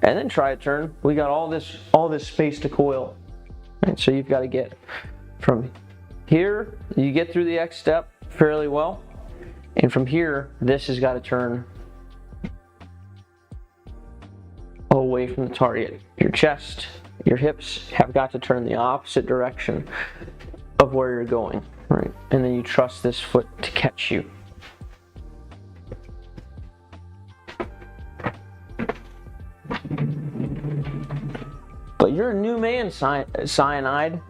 and then try to turn, we got all this space to coil. Right, so you've got to get from here, you get through the X step fairly well, and from here, this has got to turn away from the target. Your chest, your hips have got to turn the opposite direction of where you're going, right? And then you trust this foot to catch you. But you're a new man, Cyanide.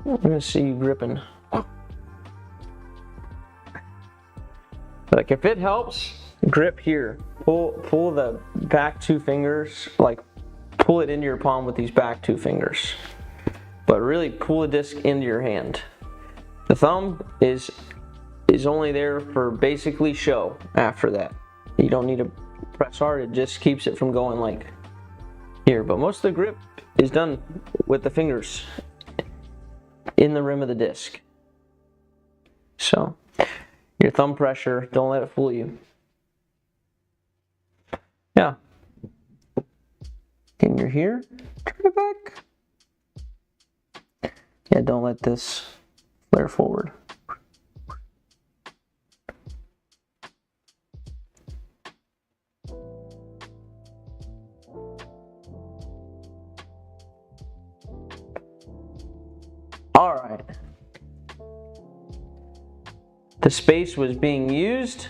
I'm gonna see you gripping. Like if it helps, grip here. Pull the back 2 fingers, like pull it into your palm with these back 2 fingers. But really pull the disc into your hand. The thumb is only there for basically show after that. You don't need to press hard, it just keeps it from going like here. But most of the grip is done with the fingers in the rim of the disc. So your thumb pressure, don't let it fool you. Yeah. And you're here, turn it back. Yeah, don't let this flare forward. All right. The space was being used,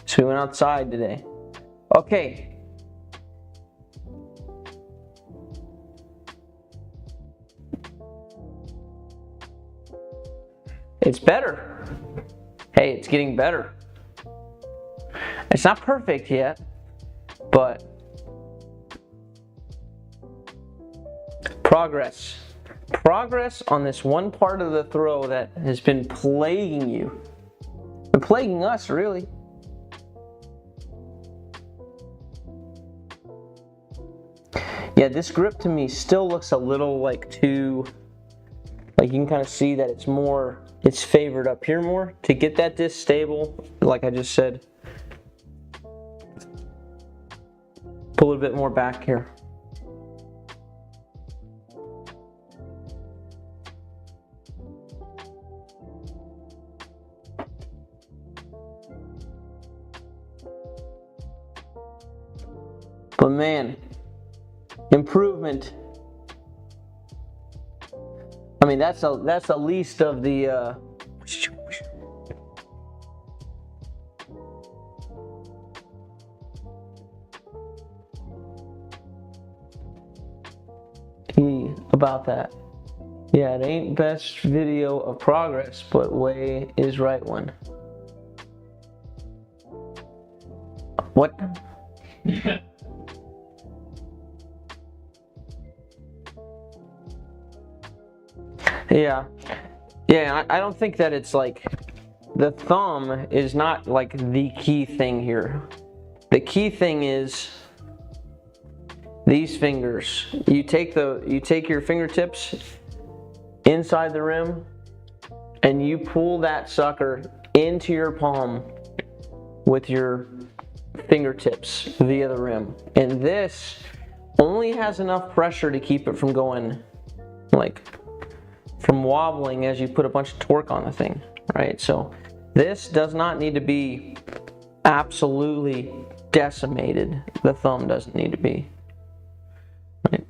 so we went outside today. Okay. It's better. Hey, it's getting better. It's not perfect yet, but progress. Progress on this one part of the throw that has been plaguing you. Been plaguing us, really. Yeah, this grip to me still looks a little like too, like you can kind of see that it's favored up here more. To get that disc stable, like I just said, pull a little bit more back here. But man, improvement. I mean, that's the least of the about that. Yeah, it ain't best video of progress, but way is right one. What? Yeah, I don't think that it's like, the thumb is not like the key thing here. The key thing is these fingers. You take your fingertips inside the rim and you pull that sucker into your palm with your fingertips via the rim. And this only has enough pressure to keep it from going, like, from wobbling as you put a bunch of torque on the thing, right? So this does not need to be absolutely decimated. The thumb doesn't need to be. Right?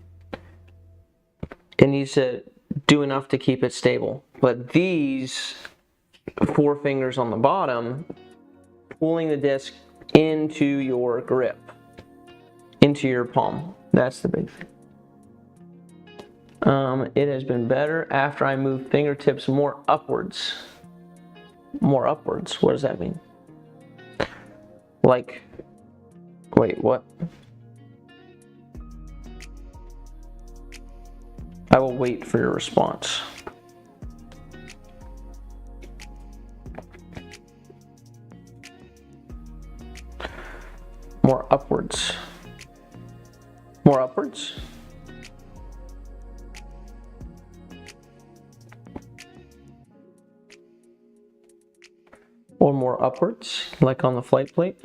It needs to do enough to keep it stable. But these 4 fingers on the bottom, pulling the disc into your grip, into your palm, that's the big thing. It has been better after I moved fingertips more upwards. More upwards, what does that mean? Like, wait, what? I will wait for your response. more upwards. More upwards. Or more upwards, like on the flight plate.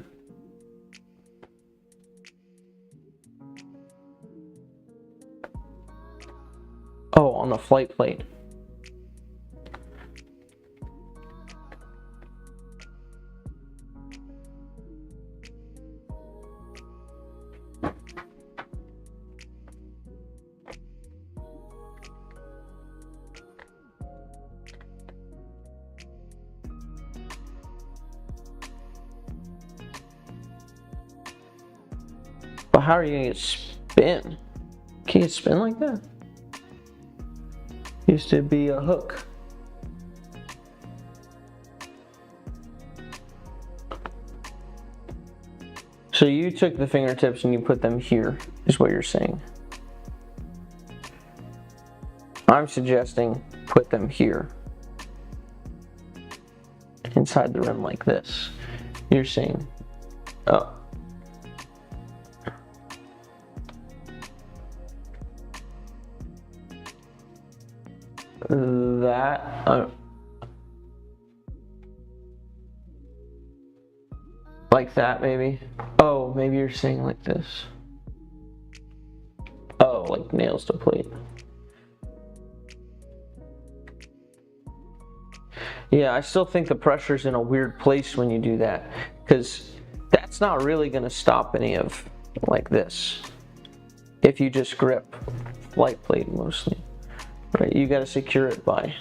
Oh, on the flight plate. But how are you gonna get spin? Can you spin like that? Used to be a hook. So you took the fingertips and you put them here, is what you're saying. I'm suggesting put them here. Inside the rim like this. You're saying, oh. That, like that maybe. Oh, maybe you're saying like this. Oh, like nails to plate. Yeah, I still think the pressure's in a weird place when you do that, because that's not really going to stop any of like this. If you just grip flight plate mostly. Right, you got to secure it by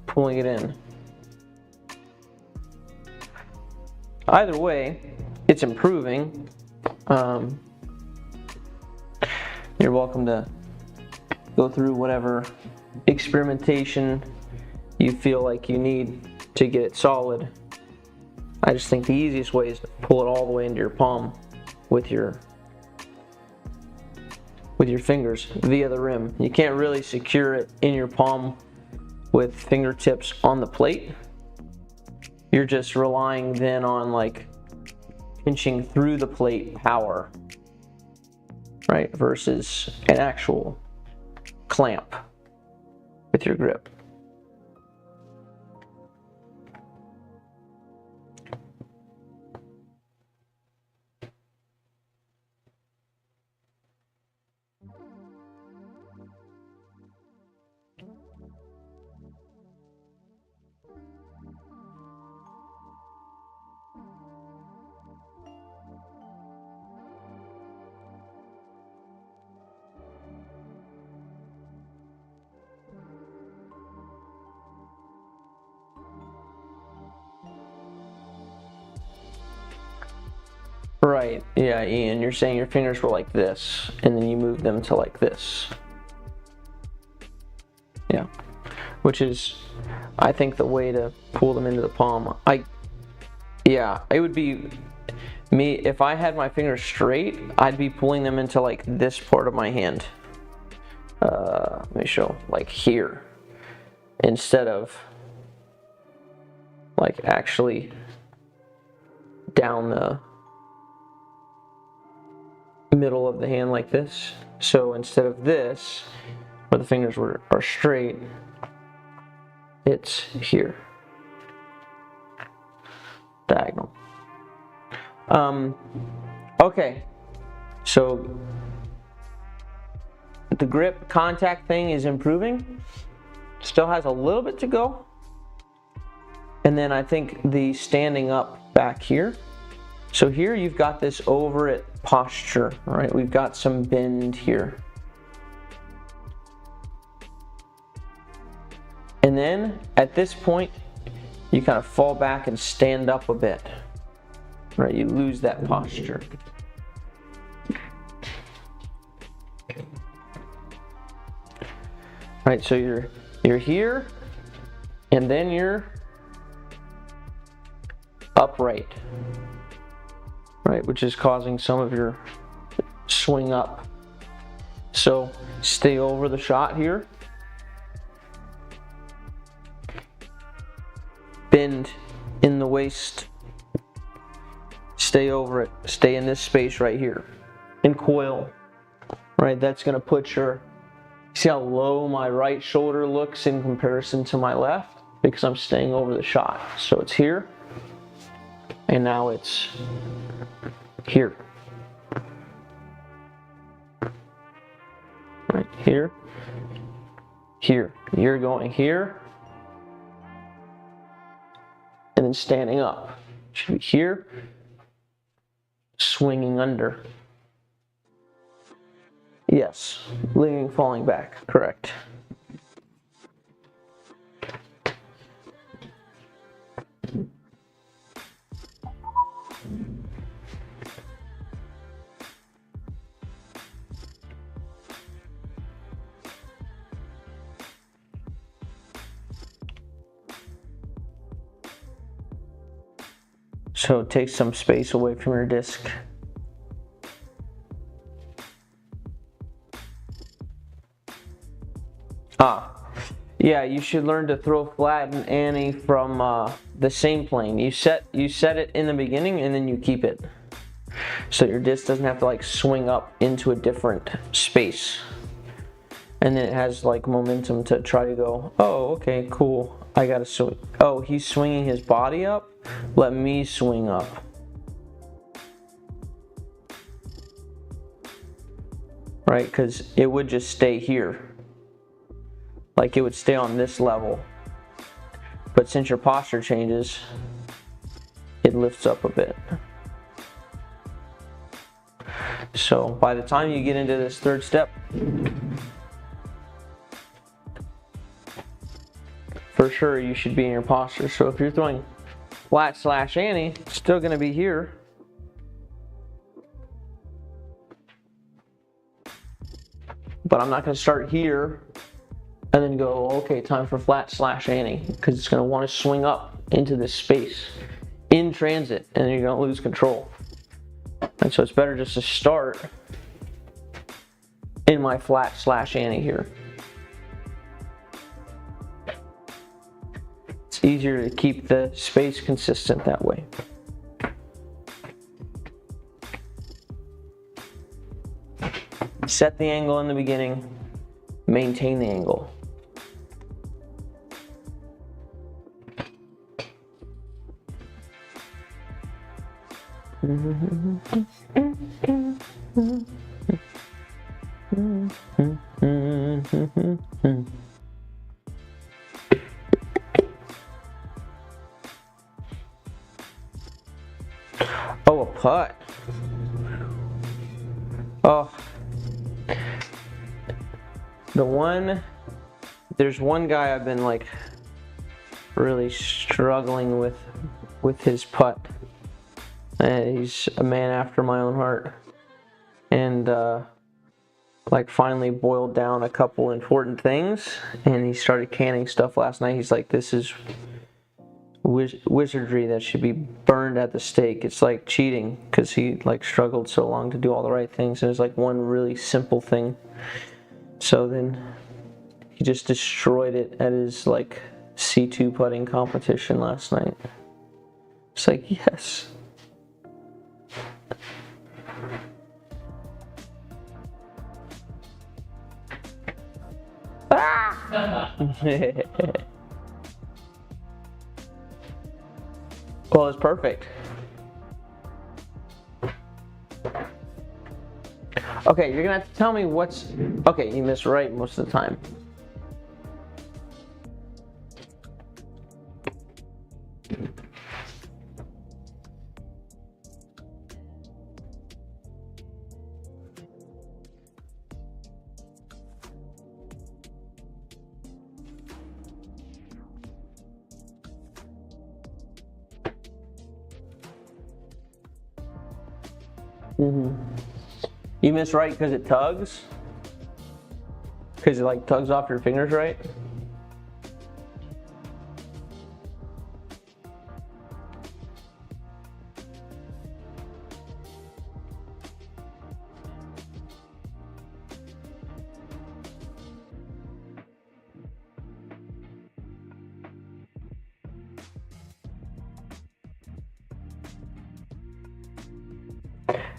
pulling it in. Either way, it's improving. You're welcome to go through whatever experimentation you feel like you need to get it solid. I just think the easiest way is to pull it all the way into your palm with your fingers via the rim. You can't really secure it in your palm with fingertips on the plate. You're just relying then on like pinching through the plate power, right? Versus an actual clamp with your grip. Right, yeah, Ian, you're saying your fingers were like this, and then you move them to like this. Yeah, which is, I think, the way to pull them into the palm. Yeah, it would be me, if I had my fingers straight, I'd be pulling them into like this part of my hand. Let me show, like here, instead of like actually down the middle of the hand like this. So instead of this, where the fingers are straight, it's here, diagonal. Okay, so the grip contact thing is improving, still has a little bit to go, and then I think the standing up back here. So here you've got this over it posture, right? We've got some bend here. And then at this point, you kind of fall back and stand up a bit, right? You lose that posture. Right, so you're here, and then you're upright. Right, which is causing some of your swing up. So stay over the shot here. Bend in the waist. Stay over it. Stay in this space right here. And coil. Right, that's going to put your... See how low my right shoulder looks in comparison to my left? Because I'm staying over the shot. So it's here. And now it's here. Right here. Here. You're going here. And then standing up. Should be here. Swinging under. Yes. Leaning, falling back. Correct. So take some space away from your disc. Yeah, you should learn to throw flat and Annie from the same plane. You set it in the beginning and then you keep it. So your disc doesn't have to like swing up into a different space. And then it has like momentum to try to go, oh, okay, cool. I gotta swing. Oh, he's swinging his body up? Let me swing up. Right, because it would just stay here. Like it would stay on this level. But since your posture changes, it lifts up a bit. So by the time you get into this third step, for sure you should be in your posture. So if you're throwing flat / Annie, it's still going to be here. But I'm not going to start here and then go, okay, time for flat / Annie, because it's going to want to swing up into this space in transit, and then you're going to lose control. And so it's better just to start in my flat / Annie here. It's easier to keep the space consistent that way. Set the angle in the beginning, maintain the angle. Oh, a putt. Oh. There's one guy I've been like really struggling with his putt. And he's a man after my own heart. And like finally boiled down a couple important things, and he started canning stuff last night. He's like, this is wizardry that should be burned at the stake. It's like cheating, because he like struggled so long to do all the right things, and it's like one really simple thing. So then he just destroyed it at his like C2 putting competition last night. It's like, yes. Ah! Well, it's perfect. Okay, you're gonna have to tell me what's... Okay, you miss right most of the time. You miss right because it tugs? Because it like tugs off your fingers, right?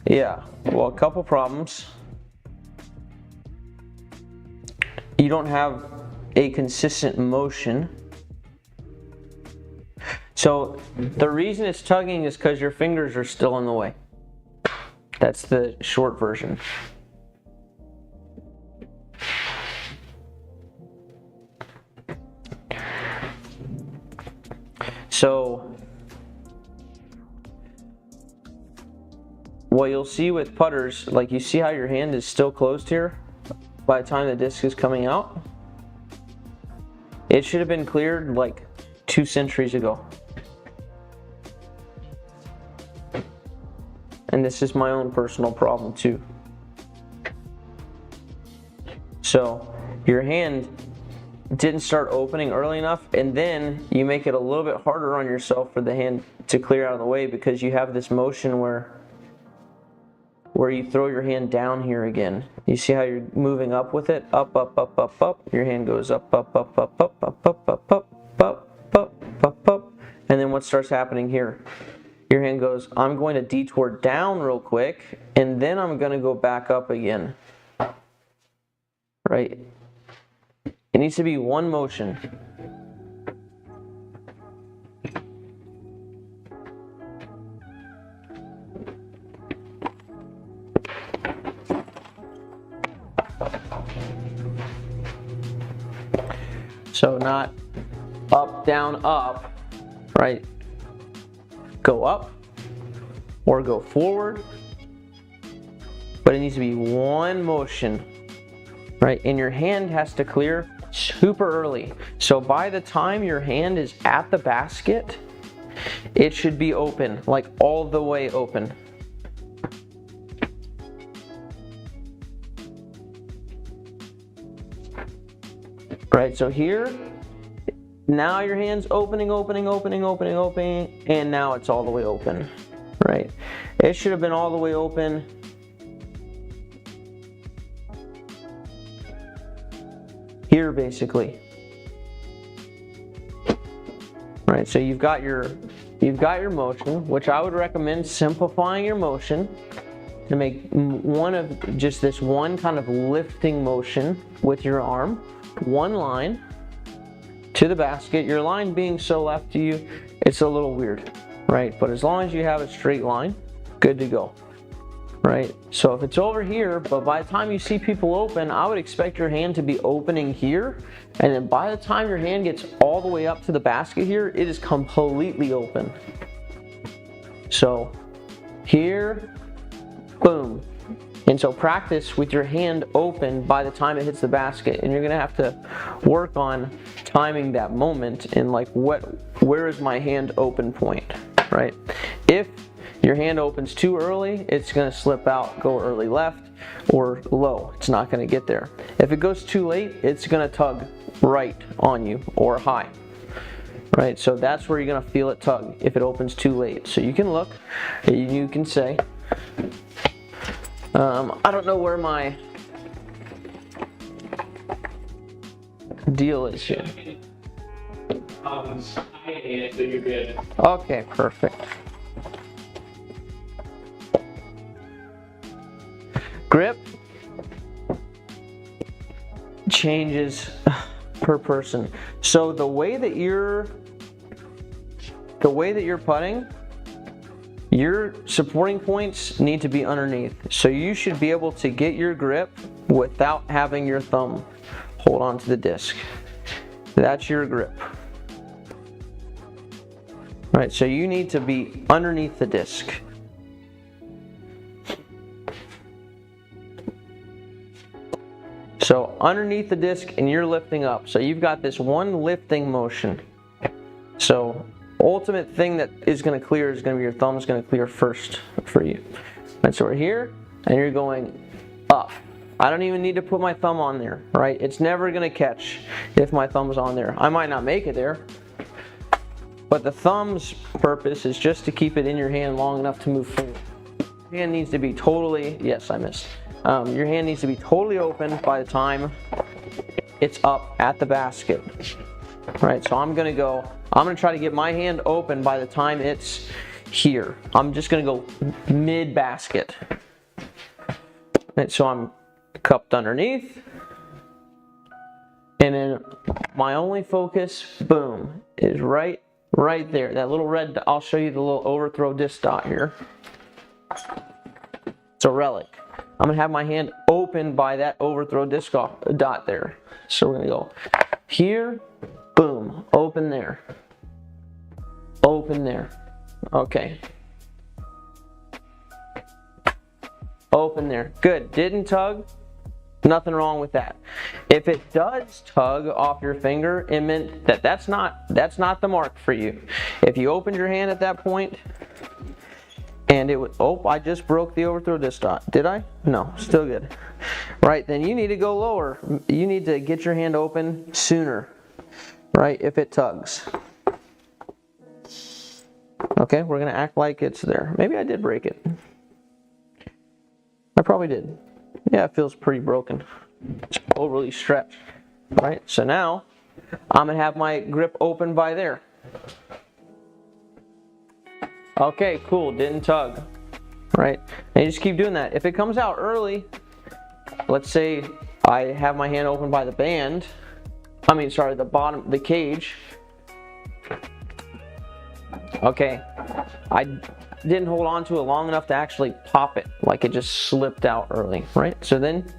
Yeah, well, a couple problems. You don't have a consistent motion. So the reason it's tugging is because your fingers are still in the way. That's the short version. So what you'll see with putters, like you see how your hand is still closed here by the time the disc is coming out? It should have been cleared like 2 centuries ago. And this is my own personal problem too. So your hand didn't start opening early enough, and then you make it a little bit harder on yourself for the hand to clear out of the way because you have this motion where you throw your hand down here again. You see how you're moving up with it? Up, up, up, up, up. Your hand goes up, up, up, up, up, up, up, up, up, up, up, up, up. And then what starts happening here? Your hand goes, I'm going to detour down real quick, and then I'm going to go back up again. Right? It needs to be one motion. So not up, down, up, right? Go up or go forward, but it needs to be one motion, right? And your hand has to clear super early. So by the time your hand is at the basket, it should be open, like all the way open. Right, so here, now your hand's opening, and now it's all the way open, right? It should have been all the way open. Here, basically. Right, so you've got your motion, which I would recommend simplifying your motion to make one of just this one kind of lifting motion with your arm. One line to the basket. Your line being so left to you, it's a little weird, right? But as long as you have a straight line, good to go, right? So if it's over here, but by the time you see people open, I would expect your hand to be opening here, and then by the time your hand gets all the way up to the basket here, it is completely open. So here, boom. And so practice with your hand open by the time it hits the basket, and you're gonna have to work on timing that moment and like where is my hand open point, right? If your hand opens too early, it's gonna slip out, go early left or low. It's not gonna get there. If it goes too late, it's gonna tug right on you or high, right? So that's where you're gonna feel it tug if it opens too late. So you can look, you can say, I don't know where my deal is here. Okay, perfect. Grip changes per person. So the way that you're putting, your supporting points need to be underneath. So you should be able to get your grip without having your thumb hold on to the disc. That's your grip. Right, so you need to be underneath the disc. So underneath the disc and you're lifting up. So you've got this one lifting motion. So ultimate thing that is going to clear is going to be your thumb's going to clear first for you. And so we're here and you're going up. I don't even need to put my thumb on there, right? It's never going to catch if my thumb's on there. I might not make it there, but the thumb's purpose is just to keep it in your hand long enough to move forward. Your hand needs to be totally, yes, I missed. Your hand needs to be totally open by the time it's up at the basket. Right, so I'm gonna try to get my hand open by the time it's here. I'm just gonna go mid-basket. And so I'm cupped underneath. And then my only focus, boom, is right there. That little red dot. I'll show you the little overthrow disc dot here. It's a relic. I'm gonna have my hand open by that overthrow disc dot there. So we're gonna go here, boom, open there. Open there. Okay. Open there. Good. Didn't tug. Nothing wrong with that. If it does tug off your finger, it meant that that's not the mark for you. If you opened your hand at that point and it would, oh, I just broke the overthrow disc dot. Did I? No, still good. Right, then you need to go lower. You need to get your hand open sooner, right, if it tugs. Okay, we're gonna act like it's there. Maybe I did break it. I probably did. Yeah, it feels pretty broken. It's overly stretched, right? So now, I'm gonna have my grip open by there. Okay, cool, didn't tug, right? And you just keep doing that. If it comes out early, let's say I have my hand open by the band, the bottom, the cage. Okay, I didn't hold on to it long enough to actually pop it, like it just slipped out early, right? So then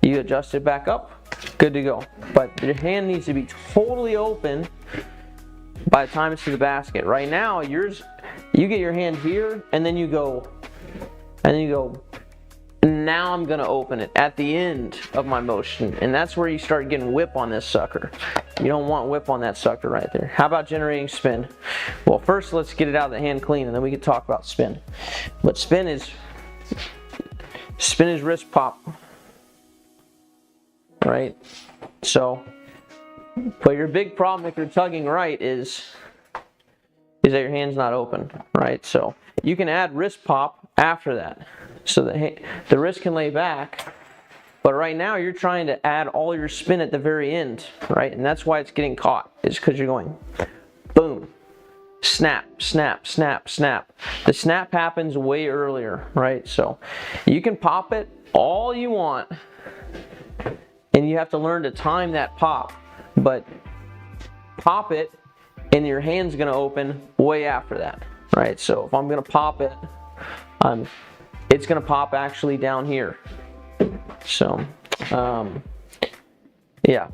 you adjust it back up, good to go. But your hand needs to be totally open by the time it's to the basket. Right now, yours, you get your hand here, and then you go, now I'm gonna open it at the end of my motion, and that's where you start getting whip on this sucker. You don't want whip on that sucker right there. How about generating spin? Well, first let's get it out of the hand clean, and then we can talk about spin. But spin is wrist pop, right? So, but your big problem if you're tugging right is that your hand's not open, right? So you can add wrist pop after that, so the wrist can lay back. But right now you're trying to add all your spin at the very end, right? And that's why it's getting caught, is because you're going boom, snap, snap, snap, snap. The snap happens way earlier, right? So you can pop it all you want, and you have to learn to time that pop. But pop it, and your hand's gonna open way after that, right? So if I'm gonna pop it, it's gonna pop actually down here. So, yeah,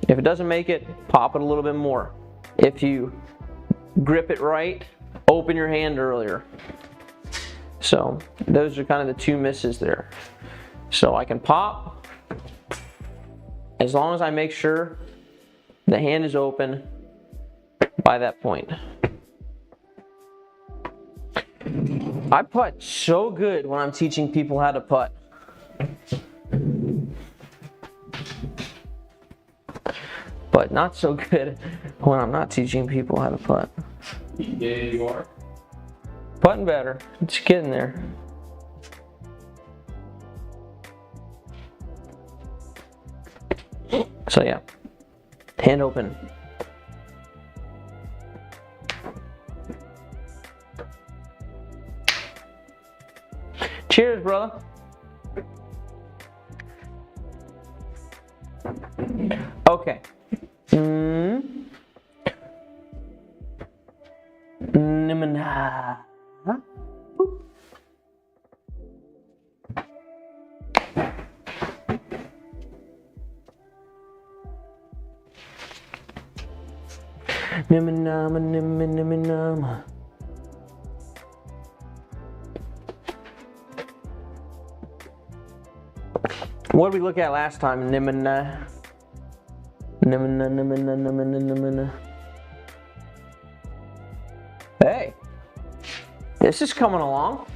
if it doesn't make it, pop it a little bit more. If you grip it right, open your hand earlier. So those are kind of the two misses there. So I can pop as long as I make sure the hand is open by that point. I putt so good when I'm teaching people how to putt. But not so good when I'm not teaching people how to putt. Yeah, you are. Putting better. It's getting there. So yeah, hand open. Cheers, brother. Okay. What did we look at last time? Hey, this is coming along.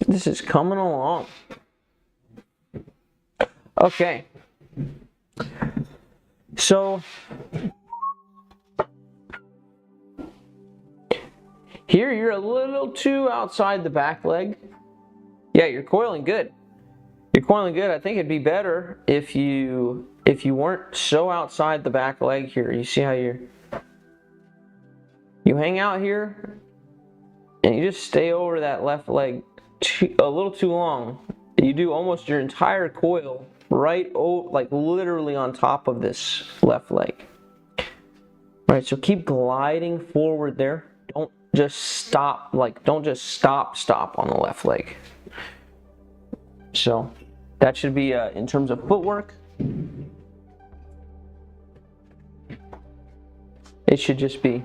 This is coming along. Okay. So here you're a little too outside the back leg. Yeah, you're coiling good. You're coiling good. I think it'd be better if you weren't so outside the back leg here. You see how you hang out here and you just stay over that left leg a little too long. You do almost your entire coil right, like literally on top of this left leg. All right, so keep gliding forward there. Don't just stop, don't just stop on the left leg. So that should be in terms of footwork. It should just be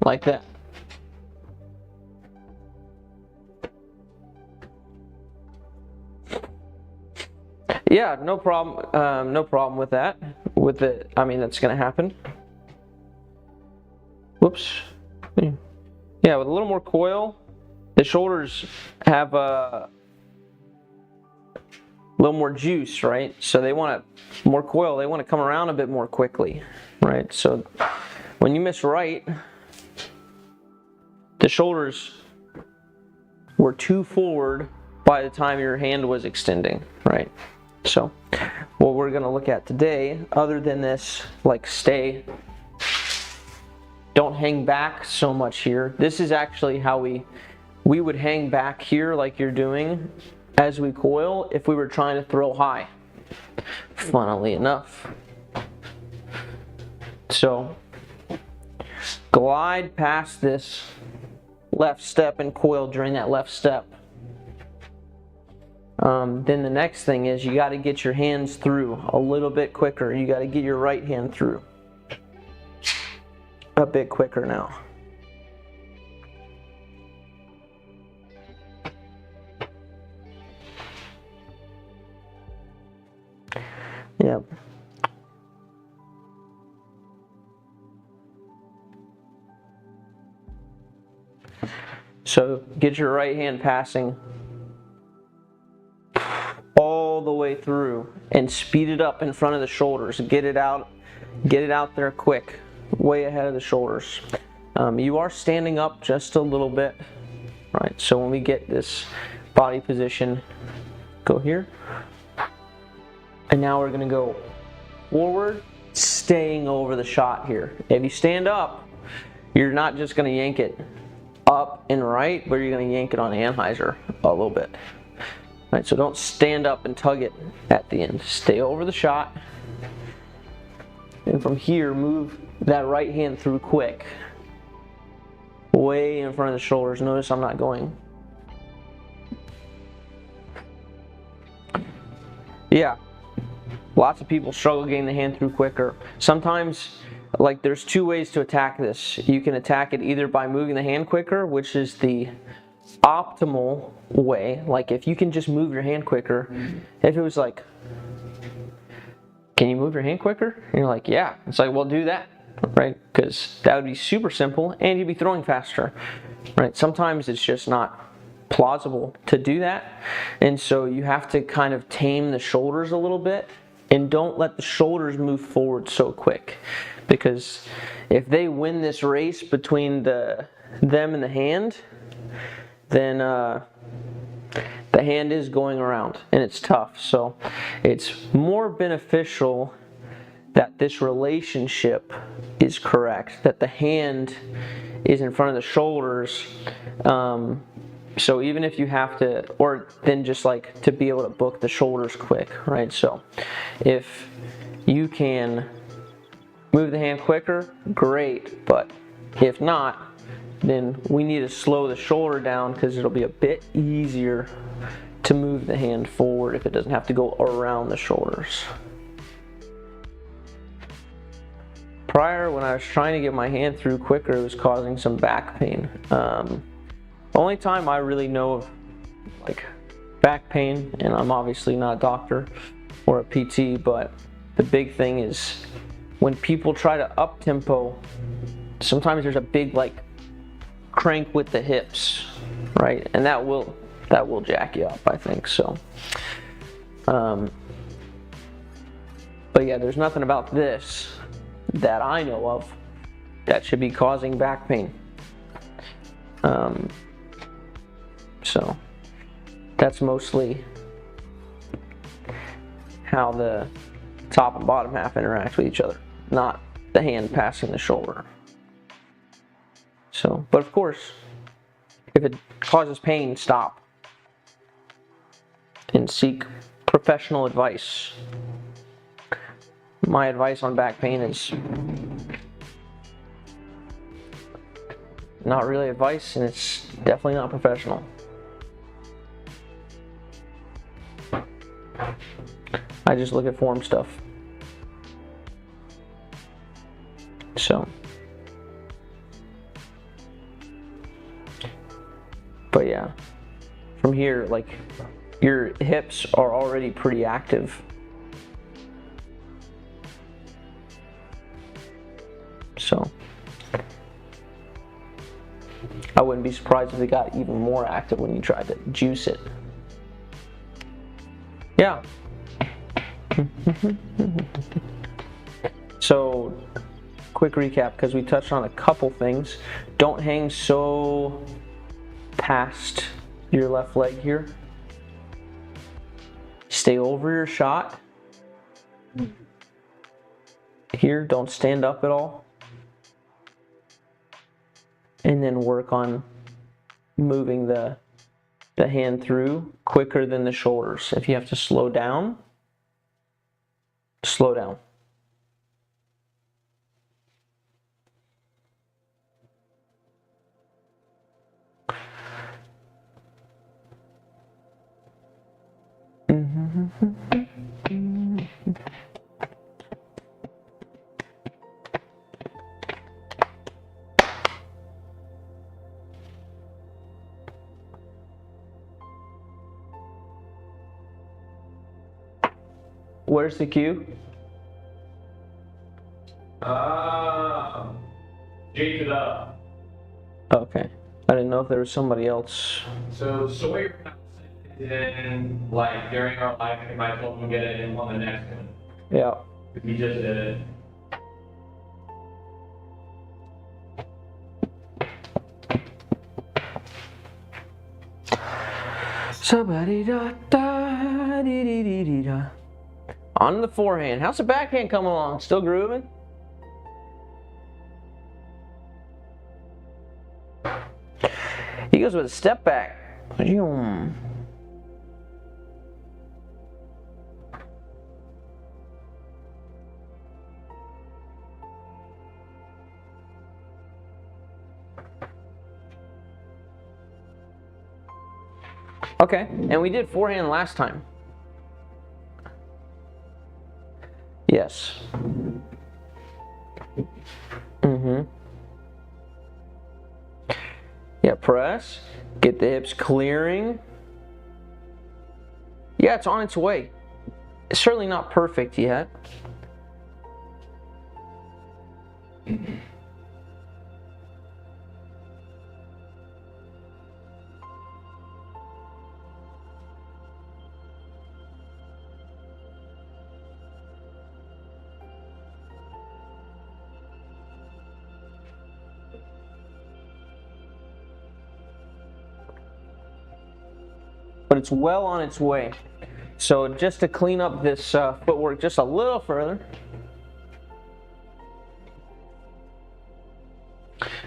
like that. Yeah, no problem. No problem with that. With it, I mean, that's going to happen. Whoops. Yeah, with a little more coil, the shoulders have a little more juice, right? So they want more coil. They want to come around a bit more quickly, right? So when you miss right, the shoulders were too forward by the time your hand was extending, right? So what we're going to look at today, other than this, don't hang back so much here. This is actually how we would hang back here like you're doing as we coil if we were trying to throw high, funnily enough. So glide past this left step and coil during that left step. Then the next thing is you got to get your hands through a little bit quicker. You got to get your right hand through a bit quicker now. Yep. So get your right hand passing all the way through and speed it up in front of the shoulders. Get it out there quick, way ahead of the shoulders. You are standing up just a little bit, right? So when we get this body position, go here. And now we're gonna go forward, staying over the shot here. If you stand up, you're not just gonna yank it up and right, but you're gonna yank it on Heiser a little bit. Right, so don't stand up and tug it at the end. Stay over the shot. And from here, move that right hand through quick. Way in front of the shoulders. Notice I'm not going. Yeah. Lots of people struggle getting the hand through quicker. Sometimes, there's two ways to attack this. You can attack it either by moving the hand quicker, which is the optimal way. If you can just move your hand quicker. If it was can you move your hand quicker? And you're like, yeah. It's well, do that, right? Because that would be super simple and you'd be throwing faster, right? Sometimes it's just not plausible to do that. And so you have to kind of tame the shoulders a little bit and don't let the shoulders move forward so quick. Because if they win this race between them and the hand, then the hand is going around and it's tough. So it's more beneficial that this relationship is correct, that the hand is in front of the shoulders. So even if you have to, or then just to be able to book the shoulders quick, right? So if you can move the hand quicker, great. But if not, then we need to slow the shoulder down because it'll be a bit easier to move the hand forward if it doesn't have to go around the shoulders. Prior, when I was trying to get my hand through quicker, it was causing some back pain. The only time I really know of back pain, and I'm obviously not a doctor or a PT, but the big thing is when people try to up tempo, sometimes there's a big crank with the hips, right? And that that will jack you up, I think. So, but yeah, there's nothing about this that I know of that should be causing back pain. So that's mostly how the top and bottom half interact with each other, not the hand passing the shoulder. So, but of course, if it causes pain, stop and seek professional advice. My advice on back pain is not really advice, and it's definitely not professional. I just look at form stuff. So, but yeah, from here, like, your hips are already pretty active. So, I wouldn't be surprised if it got even more active when you tried to juice it. Yeah. So, quick recap, because we touched on a couple things. Don't hang so past your left leg here. Stay over your shot. Here, don't stand up at all. And then work on moving the hand through quicker than the shoulders. If you have to slow down, slow down. Where's the cue? Jake it up. Okay. I didn't know if there was somebody else. So Sawyer in like during our live stream, I told him to get it in on the next one. Yeah. He just did it. Somebody da da dee dee dee dee da. On the forehand. How's the backhand coming along? Still grooving? He goes with a step back. Okay, and we did forehand last time. Yes. Yeah, press. Get the hips clearing. Yeah, it's on its way. It's certainly not perfect yet. But it's well on its way. So just to clean up this footwork just a little further.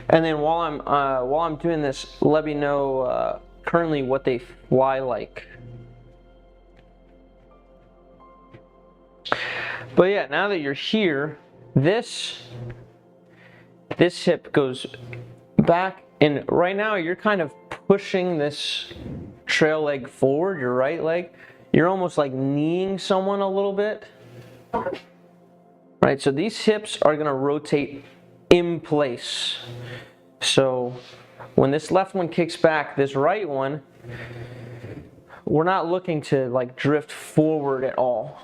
And then while I'm doing this, let me know currently what they fly like. But yeah, now that you're here, this hip goes back, and right now you're kind of pushing this trail leg forward, your right leg. You're almost like kneeing someone a little bit. Right, so these hips are gonna rotate in place. So when this left one kicks back, this right one, we're not looking to like drift forward at all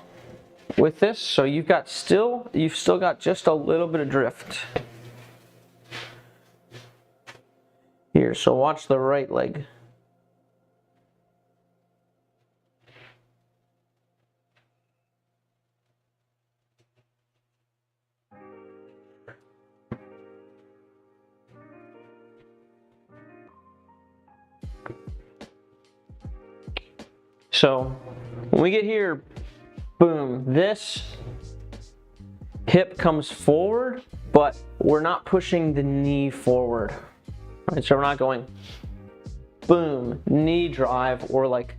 with this. So you've still got just a little bit of drift here. So watch the right leg. So when we get here, boom, this hip comes forward, but we're not pushing the knee forward. Right, so we're not going boom, knee drive, or like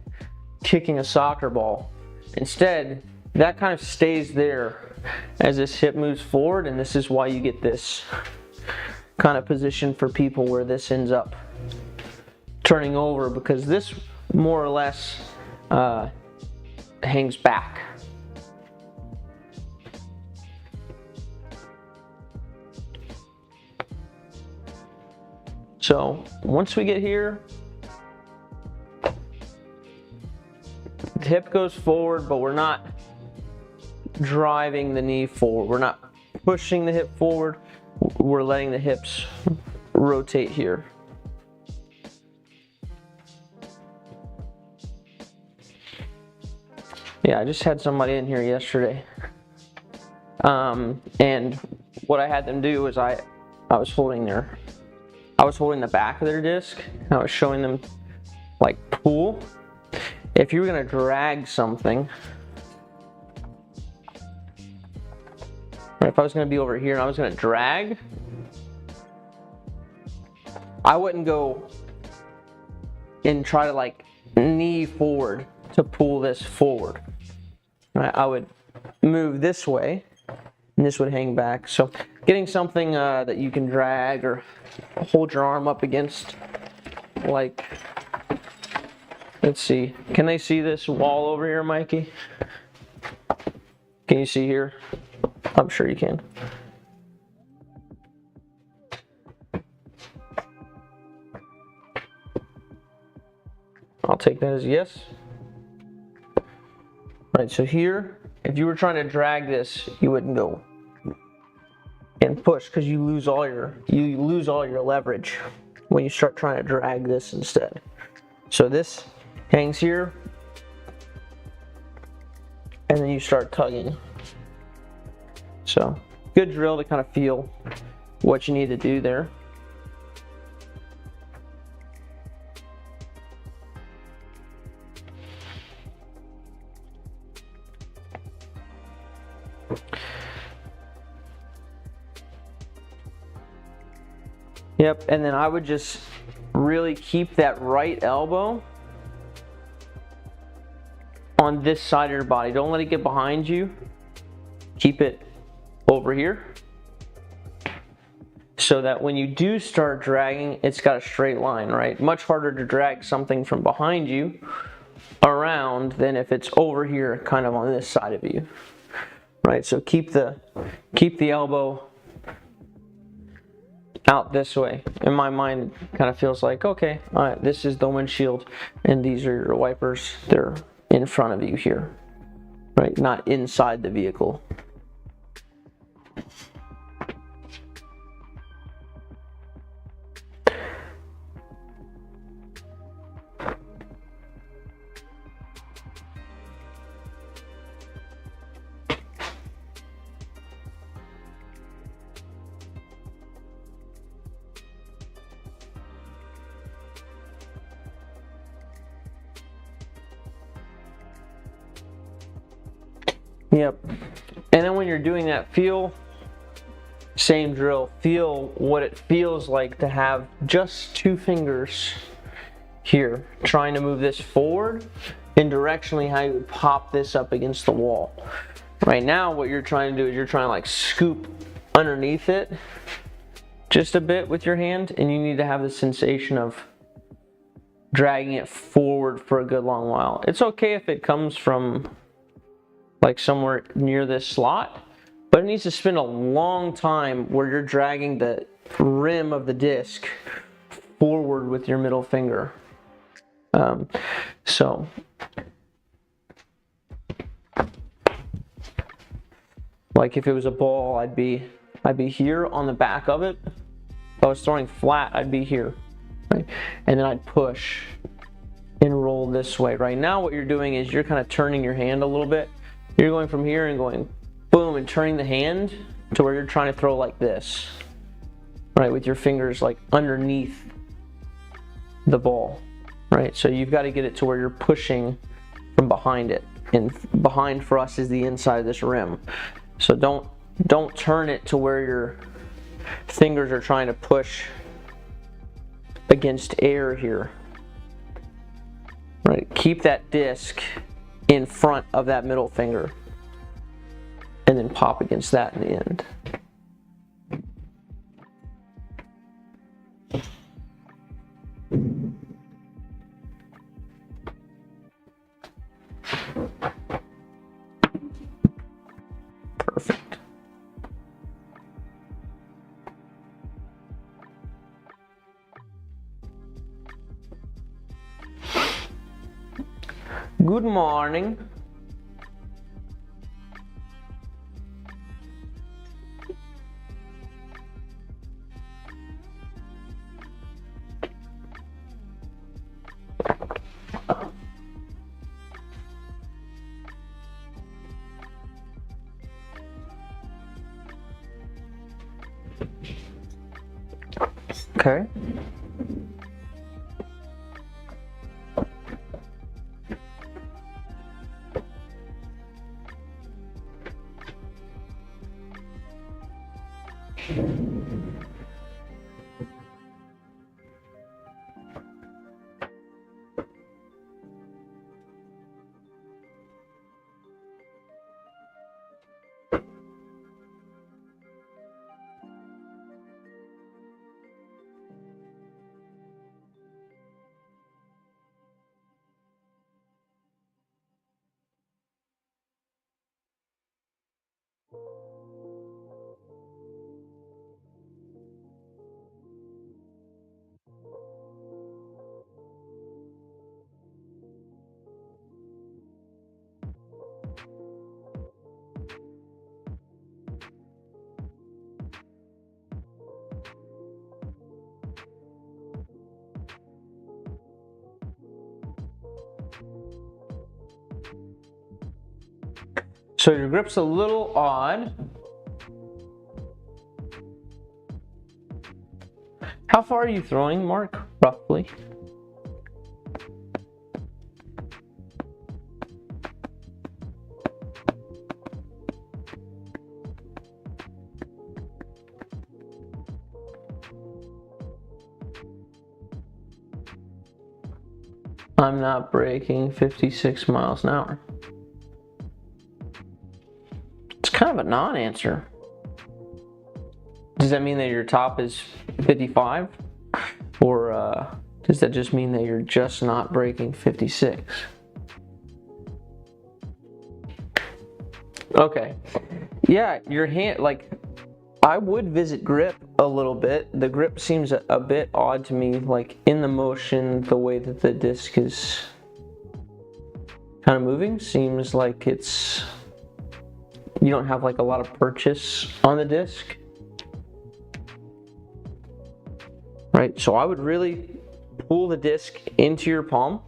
kicking a soccer ball. Instead, that kind of stays there as this hip moves forward, and this is why you get this kind of position for people where this ends up turning over, because this more or less hangs back. So once we get here, the hip goes forward, but we're not driving the knee forward. We're not pushing the hip forward. We're letting the hips rotate here. Yeah, I just had somebody in here yesterday. And what I had them do is I was holding the back of their disc, and I was showing them like pull. If you were gonna drag something, or if I was gonna be over here and I was gonna drag, I wouldn't go and try to like knee forward to pull this forward. Right? I would move this way and this would hang back. So getting something that you can drag or hold your arm up against, like, let's see, can they see this wall over here, Mikey? Can you see here? I'm sure you can. I'll take that as a yes. Right, so here, if you were trying to drag this, you wouldn't go and push, because you lose all your leverage when you start trying to drag this instead. So this hangs here, and then you start tugging. So good drill to kind of feel what you need to do there. Yep, and then I would just really keep that right elbow on this side of your body. Don't let it get behind you. Keep it over here, so that when you do start dragging, it's got a straight line, right? Much harder to drag something from behind you around than if it's over here, kind of on this side of you, right? So keep the elbow out this way. In my mind, it kind of feels like, okay, all right, this is the windshield and these are your wipers. They're in front of you here, right? Not inside the vehicle. Yep. And then when you're doing that, same drill, feel what it feels like to have just two fingers here, trying to move this forward, and directionally how you would pop this up against the wall. Right now, what you're trying to do is you're trying to like scoop underneath it just a bit with your hand, and you need to have the sensation of dragging it forward for a good long while. It's okay if it comes from like somewhere near this slot, but it needs to spend a long time where you're dragging the rim of the disc forward with your middle finger. So like if it was a ball, I'd be here on the back of it. If I was throwing flat, I'd be here, right? And then I'd push and roll this way. Right now what you're doing is you're kind of turning your hand a little bit. You're going from here and going boom and turning the hand to where you're trying to throw like this, right? With your fingers like underneath the ball, right? So you've got to get it to where you're pushing from behind it. And behind for us is the inside of this rim. So don't turn it to where your fingers are trying to push against air here. Right, keep that disc in front of that middle finger and then pop against that in the end. Perfect. Good morning. Okay. So your grip's a little odd. How far are you throwing, Mark, roughly? I'm not breaking 56 miles an hour. It's kind of a non-answer. Does that mean that your top is 55? Or does that just mean that you're just not breaking 56? Okay. Yeah, your hand, like, I would visit grip a little bit. The grip seems a bit odd to me, like in the motion, the way that the disc is kind of moving seems like it's, you don't have like a lot of purchase on the disc. Right, so I would really pull the disc into your palm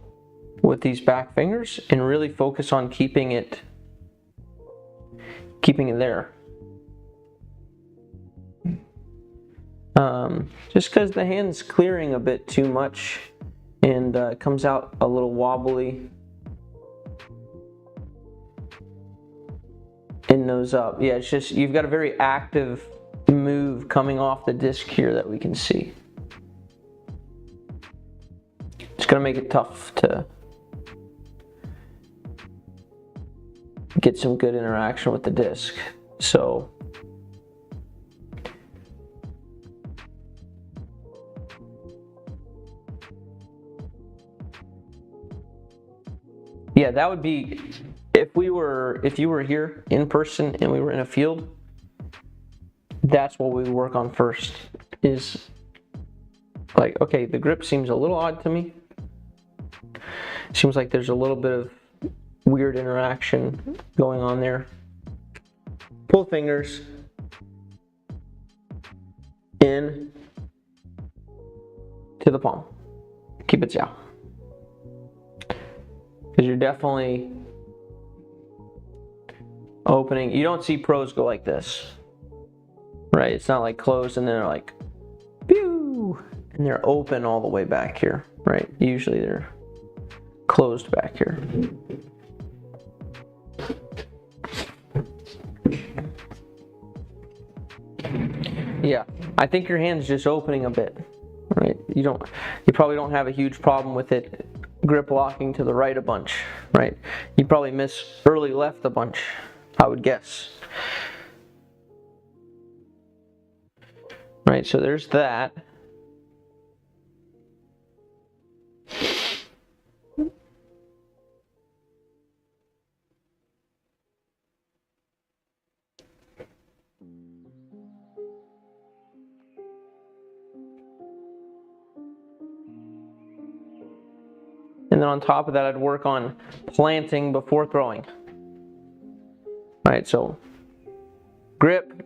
with these back fingers and really focus on keeping it there. Just because the hand's clearing a bit too much and it comes out a little wobbly and nose up. Yeah, it's just, you've got a very active move coming off the disc here that we can see. It's gonna make it tough to get some good interaction with the disc. So yeah, that would be, if you were here in person and we were in a field, that's what we would work on first. Is like, okay, the grip seems a little odd to me. Seems like there's a little bit of weird interaction going on there. Pull fingers in to the palm. Keep it down. Because you're definitely opening. You don't see pros go like this, right? It's not like closed and then they're like, pew, and they're open all the way back here, right? Usually they're closed back here. Yeah, I think your hand's just opening a bit, right? You probably don't have a huge problem with it grip locking to the right a bunch, right? You probably miss early left a bunch, I would guess. Right, so there's that. And then on top of that, I'd work on planting before throwing. Right, so grip,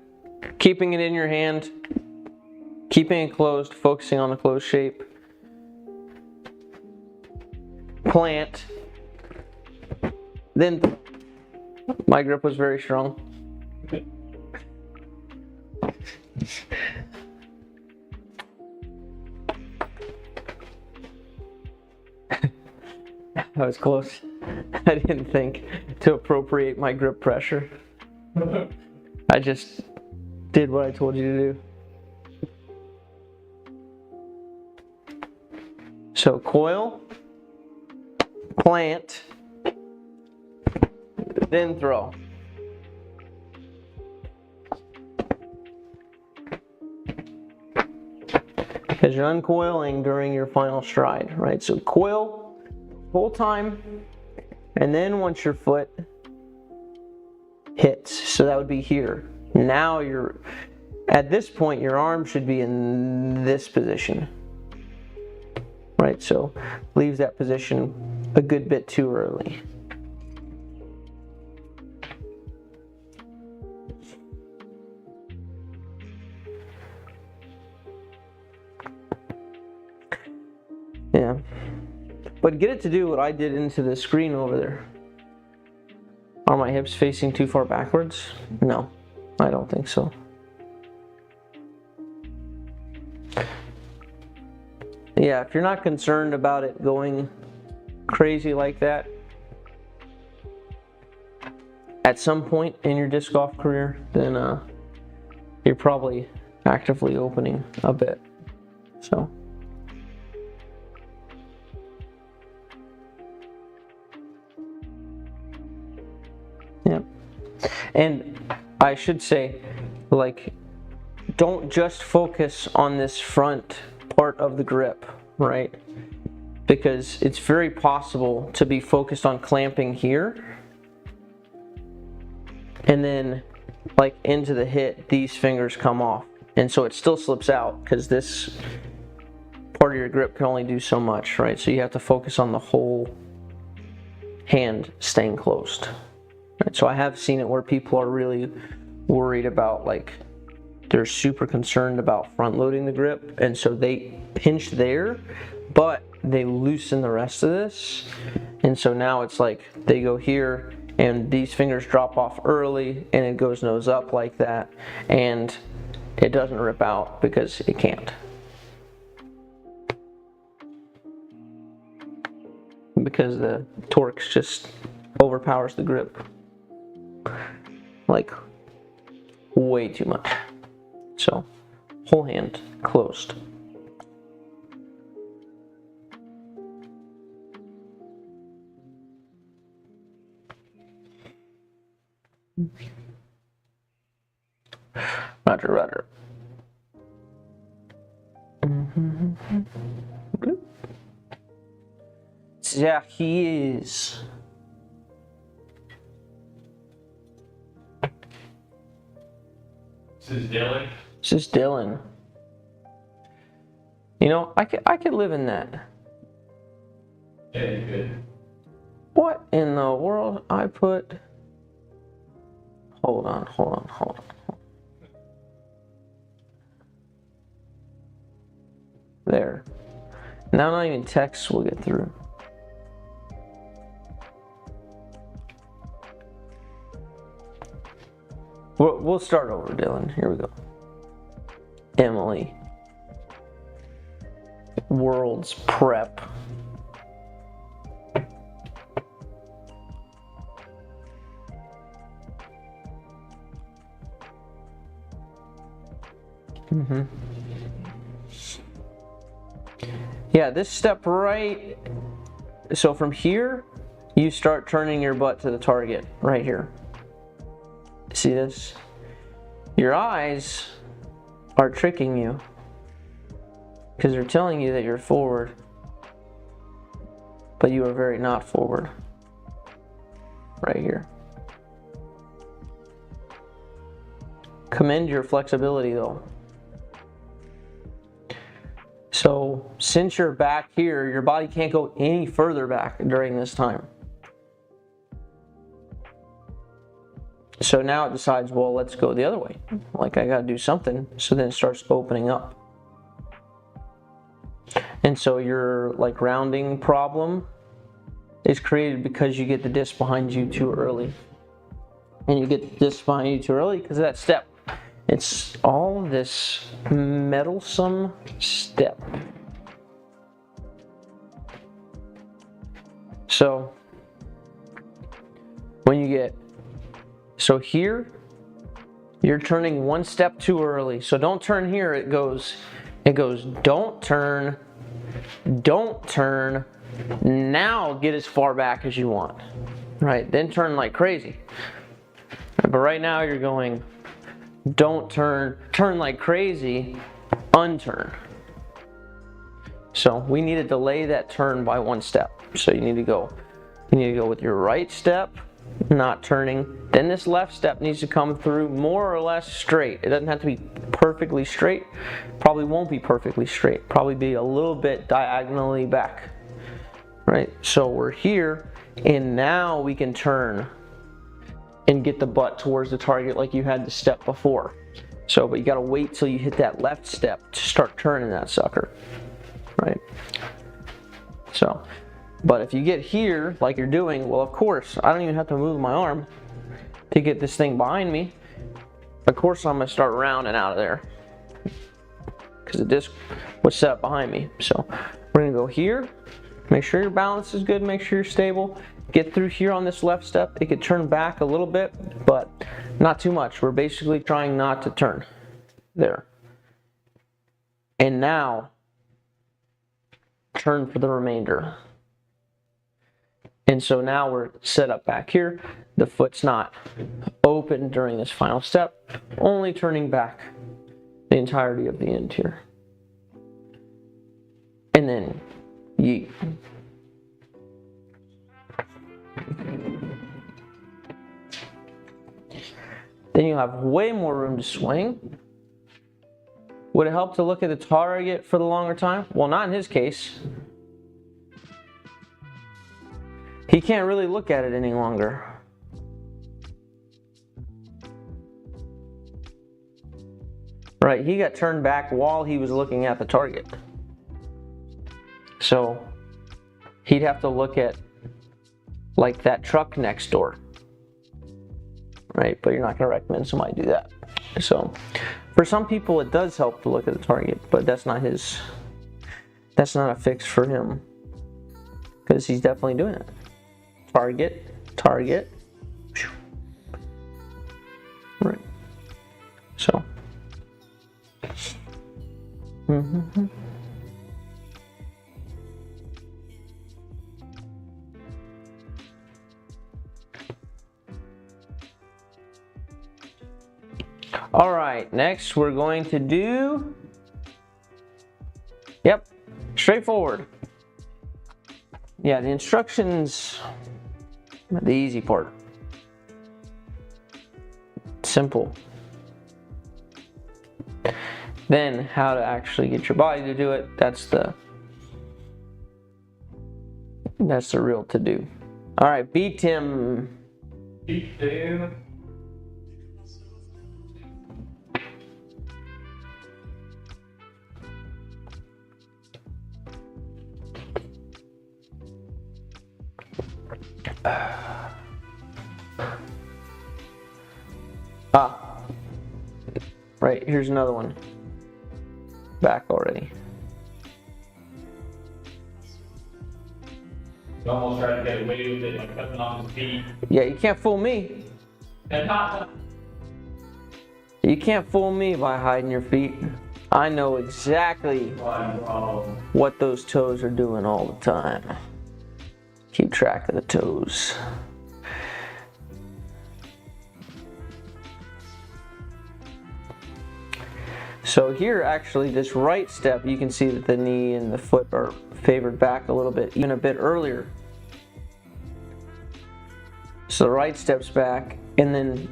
keeping it in your hand, keeping it closed, focusing on the closed shape. Plant. Then my grip was very strong. That was close. I didn't think to appropriate my grip pressure. I just did what I told you to do. So coil, plant, then throw. Because you're uncoiling during your final stride, right? So coil whole time, and then once your foot hits, so that would be here. Now you're, at this point, your arm should be in this position, right? So leaves that position a good bit too early. Yeah. But get it to do what I did into the screen over there. Are my hips facing too far backwards? No, I don't think so. Yeah, if you're not concerned about it going crazy like that, at some point in your disc golf career, then you're probably actively opening a bit. So. Yeah. And I should say, like, don't just focus on this front part of the grip, right? Because it's very possible to be focused on clamping here, and then like into the hit, these fingers come off. And so it still slips out because this part of your grip can only do so much, right? So you have to focus on the whole hand staying closed. Right, so I have seen it where people are really worried about, like, they're super concerned about front loading the grip, and so they pinch there, but they loosen the rest of this, and so now it's like they go here and these fingers drop off early and it goes nose up like that, and it doesn't rip out because it can't. Because the torque just overpowers the grip. Like, way too much. So, whole hand closed. Roger, roger. Yeah, he is. This is Dylan. This is Dylan. You know, I could live in that. Yeah, you could. What in the world I put? Hold on. There. Now not even text will get through. We'll start over, Dylan. Here we go. Emily. World's prep. Yeah, this step right, so from here, you start turning your butt to the target right here. See this? Your eyes are tricking you because they're telling you that you're forward, but you are very not forward right here. Commend your flexibility though. So since you're back here, your body can't go any further back during this time. So now it decides, well, let's go the other way. Like I gotta do something. So then it starts opening up. And so your like rounding problem is created because you get the disc behind you too early. And you get the disc behind you too early because of that step. It's all this meddlesome step. So when you get, so here, you're turning one step too early. So don't turn here, it goes don't turn, now get as far back as you want, right? Then turn like crazy. But right now you're going, don't turn like crazy, unturn. So we need to delay that turn by one step. So you need to go with your right step, not turning. Then this left step needs to come through more or less straight. It doesn't have to be perfectly straight. Probably won't be perfectly straight. Probably be a little bit diagonally back. Right? So we're here, and now we can turn and get the butt towards the target like you had the step before. So, but you gotta wait till you hit that left step to start turning that sucker. Right? So, but if you get here like you're doing, well, of course, I don't even have to move my arm to get this thing behind me. Of course, I'm gonna start rounding out of there because the disc was set up behind me. So we're gonna go here, make sure your balance is good, make sure you're stable. Get through here on this left step. It could turn back a little bit, but not too much. We're basically trying not to turn there. And now, turn for the remainder. And so now we're set up back here. The foot's not open during this final step, only turning back the entirety of the end here. And then yeet. Then you have way more room to swing. Would it help to look at the target for the longer time? Well, not in his case. He can't really look at it any longer. Right, he got turned back while he was looking at the target. So he'd have to look at like that truck next door. Right, but you're not going to recommend somebody do that. So for some people it does help to look at the target, but that's not a fix for him because he's definitely doing it. Target. Right. So. All right, next we're going to do, straightforward. Yeah, the instructions, the easy part. Simple. Then how to actually get your body to do it, that's the real to do. All right, beat him. Beat him. Right, here's another one. Back already. You almost tried to get away with it, like cutting off his feet. Yeah, you can't fool me. And not. You can't fool me by hiding your feet. I know exactly what those toes are doing all the time. Keep track of the toes. So here, actually, this right step, you can see that the knee and the foot are favored back a little bit, even a bit earlier. So the right step's back, and then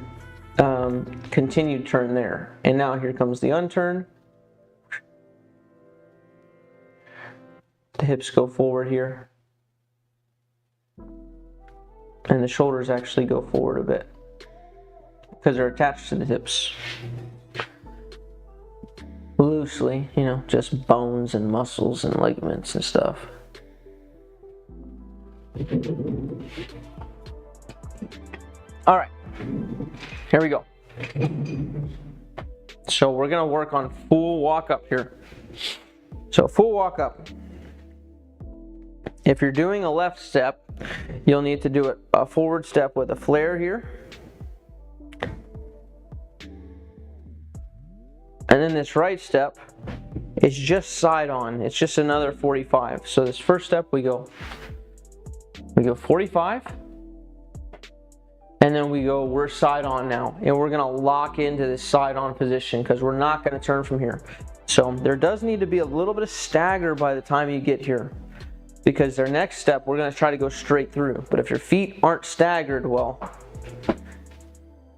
continued turn there. And now here comes the unturn. The hips go forward here. And the shoulders actually go forward a bit because they're attached to the hips. Loosely, you know, just bones and muscles and ligaments and stuff. All right, here we go. So we're gonna work on full walk up here. So full walk up. If you're doing a left step, you'll need to do a forward step with a flare here. And then this right step is just side on. It's just another 45. So this first step we go 45. And then we're side on now. And we're gonna lock into this side on position because we're not gonna turn from here. So there does need to be a little bit of stagger by the time you get here, because their next step, we're gonna try to go straight through. But if your feet aren't staggered, well,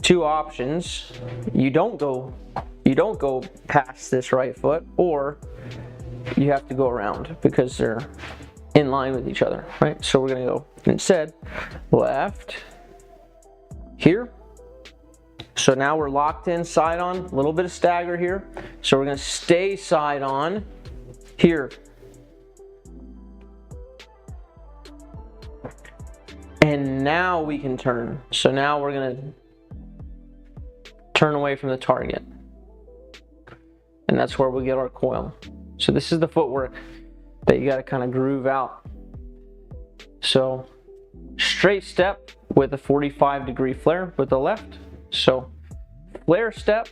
two options. You don't go past this right foot, or you have to go around because they're in line with each other, right? So we're gonna go instead left here. So now we're locked in side on, a little bit of stagger here. So we're gonna stay side on here. And now we can turn. So now we're gonna turn away from the target. And that's where we get our coil. So this is the footwork that you gotta kind of groove out. So straight step with a 45-degree flare with the left. So flare step.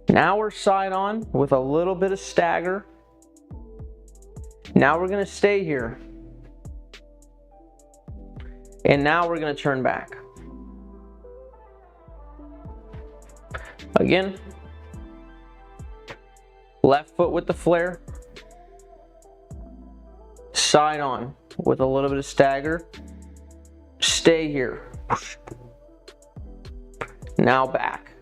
Now we're side on with a little bit of stagger. Now we're gonna stay here. And now we're gonna turn back. Again, left foot with the flare, side on with a little bit of stagger, stay here, now back.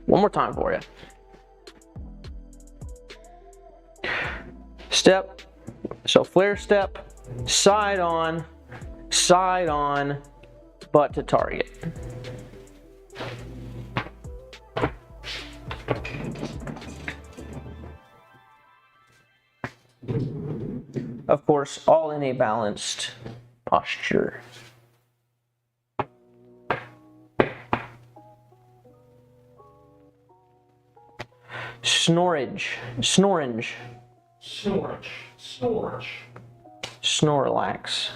One more time for you. Step, so flare step, side on, butt to target. Of course, all in a balanced posture. Snorage, snorange. Snorch. Snorlax.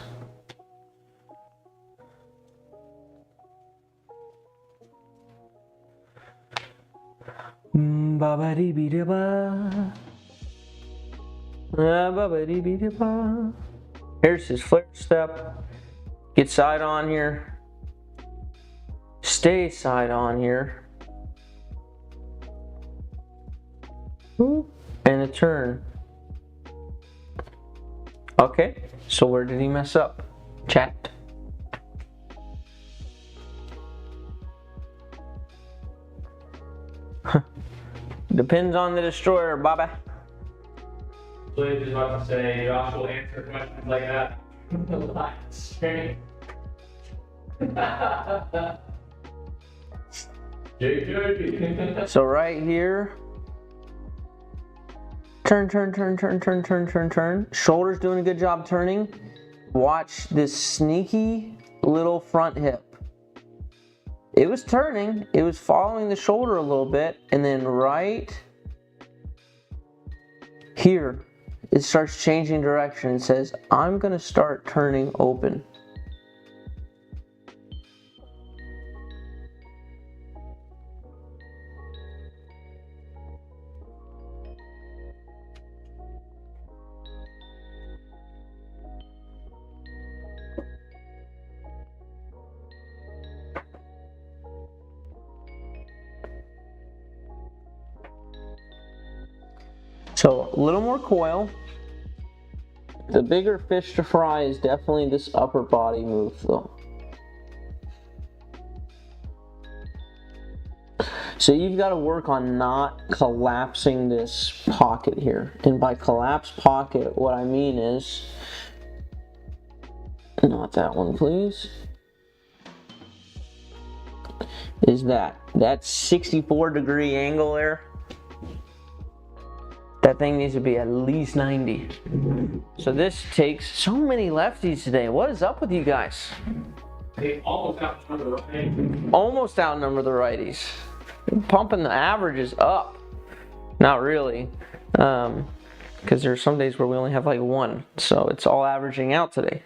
Ba-ba-dee-bee-da-ba. Ba-ba-dee-bee-da-ba. Here's his flare step. Get side on here. Stay side on here. And a turn. Okay, so where did he mess up? Chat. Depends on the destroyer, Baba. So I was about to say, Josh will answer questions like that. The live stream. JJ. So right here, turn. Shoulders doing a good job turning. Watch this sneaky little front hip. It was turning, it was following the shoulder a little bit, and then right here, it starts changing direction and says, I'm gonna start turning open. So a little more coil. The bigger fish to fry is definitely this upper body move though. So you've got to work on not collapsing this pocket here. And by collapse pocket, what I mean is, not that one please, is that 64-degree angle there. That thing needs to be at least 90. So this takes so many lefties today. What is up with you guys? They almost outnumber the right. Almost outnumber the righties. Pumping the averages up. Not really. Because there's some days where we only have like one. So it's all averaging out today.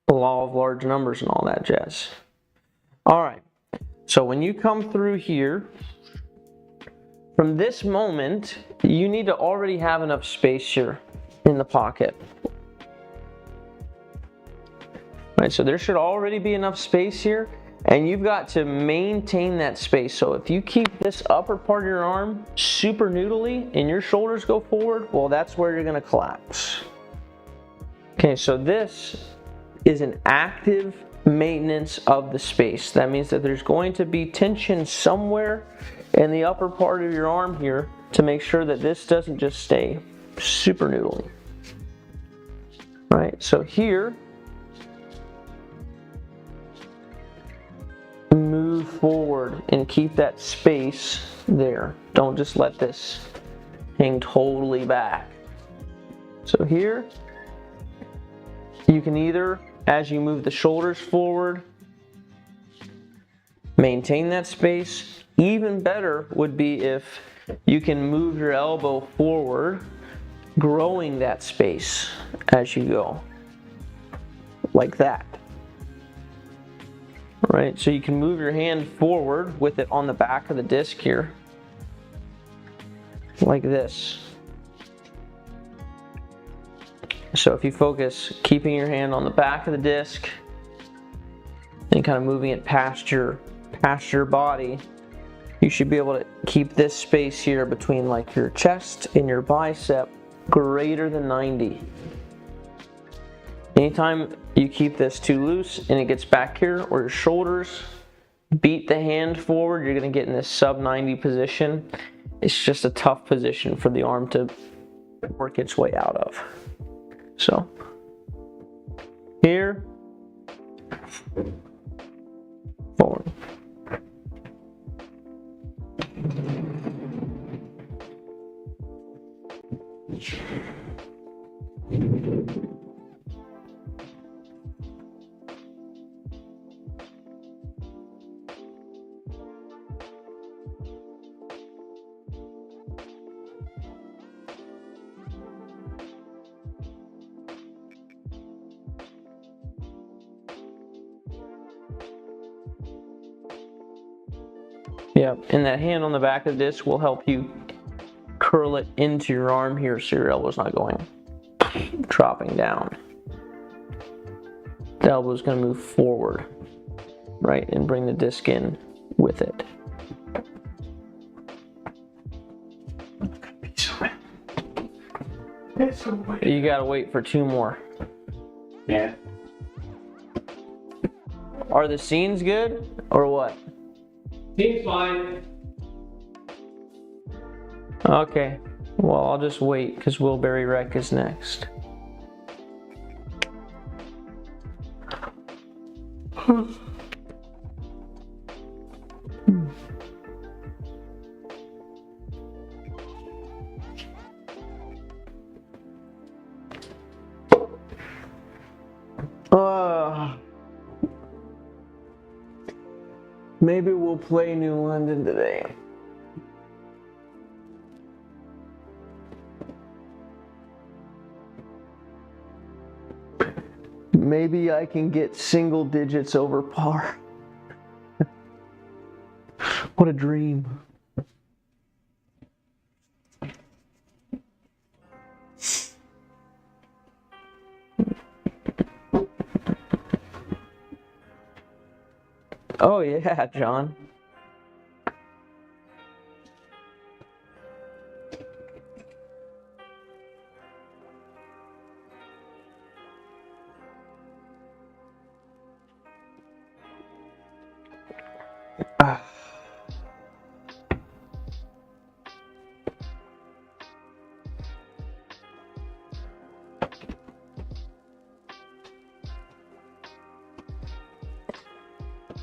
Law of large numbers and all that jazz. Alright. So when you come through here, from this moment, you need to already have enough space here in the pocket. Right, so there should already be enough space here, and you've got to maintain that space. So if you keep this upper part of your arm super noodly and your shoulders go forward, well, that's where you're going to collapse. Okay, so this is an active maintenance of the space. That means that there's going to be tension somewhere in the upper part of your arm here to make sure that this doesn't just stay super noodly. Right, so here, move forward and keep that space there. Don't just let this hang totally back. So here, you can either, as you move the shoulders forward, maintain that space. Even better would be if you can move your elbow forward, growing that space as you go, like that. All right, so you can move your hand forward with it on the back of the disc here, like this. So if you focus keeping your hand on the back of the disc and kind of moving it past your body, you should be able to keep this space here between like your chest and your bicep greater than 90. Anytime you keep this too loose and it gets back here, or your shoulders beat the hand forward, you're going to get in this sub 90 position. It's just a tough position for the arm to work its way out of. So here, forward. Yeah, and that hand on the back of the disc will help you curl it into your arm here so your elbow's not going dropping down. The elbow's going to move forward, right, and bring the disc in with it. You got to wait for two more. Yeah. Are the scenes good or what? Seems fine. Okay, well, I'll just wait because Wilbury Wreck is next. Maybe we'll play New London today. Maybe I can get single digits over par. What a dream. Oh yeah, John.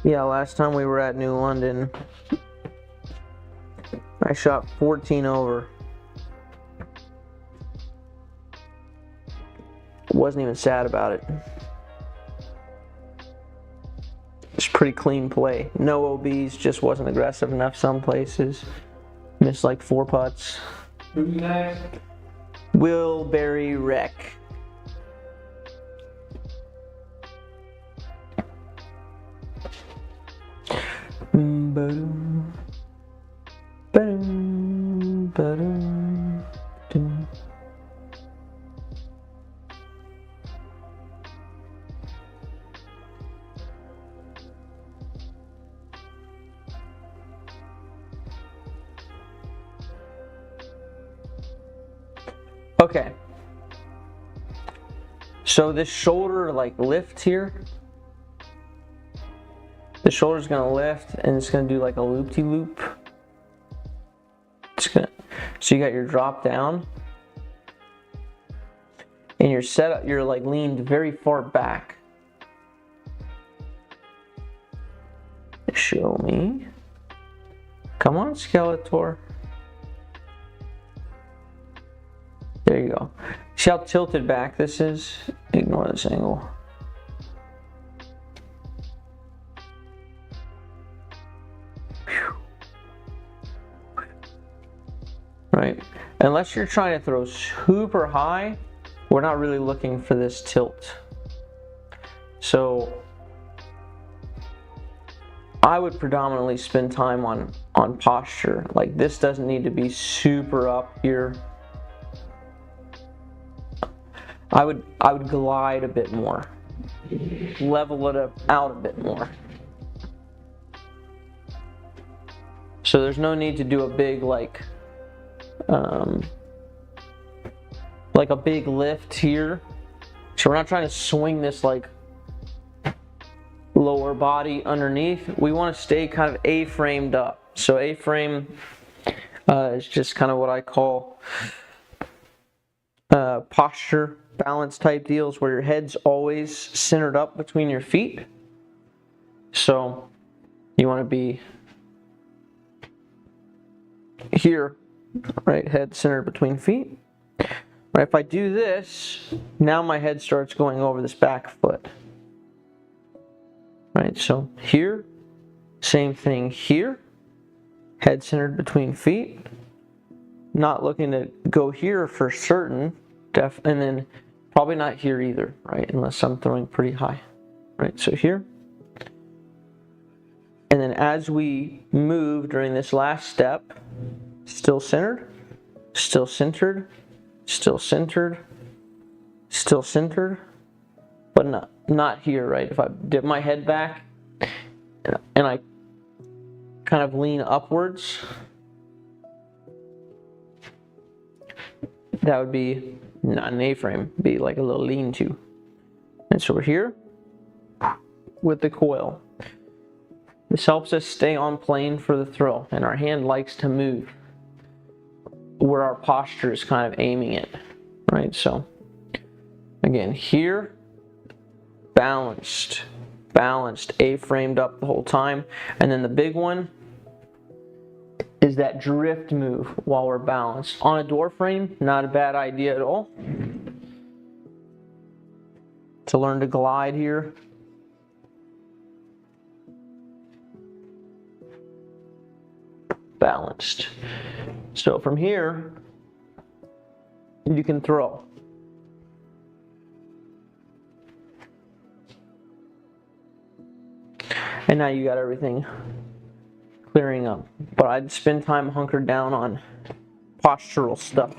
Yeah, last time we were at New London, I shot 14 over. Wasn't even sad about it. It's pretty clean play. No OBs, just wasn't aggressive enough some places. Missed like 4 putts. Who's next? Will Berry Wreck. Ba-dum, ba-dum, ba-dum, dum. Okay. So this shoulder like lift here. The shoulder's gonna lift and it's gonna do like a loop-de-loop. So you got your drop down and your setup, you're like leaned very far back. Show me. Come on, Skeletor. There you go. See how tilted back this is? Ignore this angle. Right? Unless you're trying to throw super high, we're not really looking for this tilt. So I would predominantly spend time on posture. Like this doesn't need to be super up here. I would glide a bit more. Level it out a bit more. So there's no need to do a big like a big lift here. So we're not trying to swing this like lower body underneath. We want to stay kind of A-framed up. So A-frame is just kind of what I call posture balance type deals where your head's always centered up between your feet. So you want to be here, right, head centered between feet. Right, if I do this, now my head starts going over this back foot. Right, so here, same thing here, head centered between feet. Not looking to go here for certain, and then probably not here either, right, unless I'm throwing pretty high. Right, so here. And then as we move during this last step, still centered, still centered, still centered, still centered, but not here, right? If I dip my head back and I kind of lean upwards, that would be not an A-frame, be like a little lean-to. And so we're here with the coil. This helps us stay on plane for the throw, and our hand likes to move where our posture is kind of aiming it, right? So again, here, balanced, A-framed up the whole time. And then the big one is that drift move while we're balanced. On a door frame, not a bad idea at all. To learn to glide here. Balanced. So from here, you can throw. And now you got everything clearing up. But I'd spend time hunkered down on postural stuff.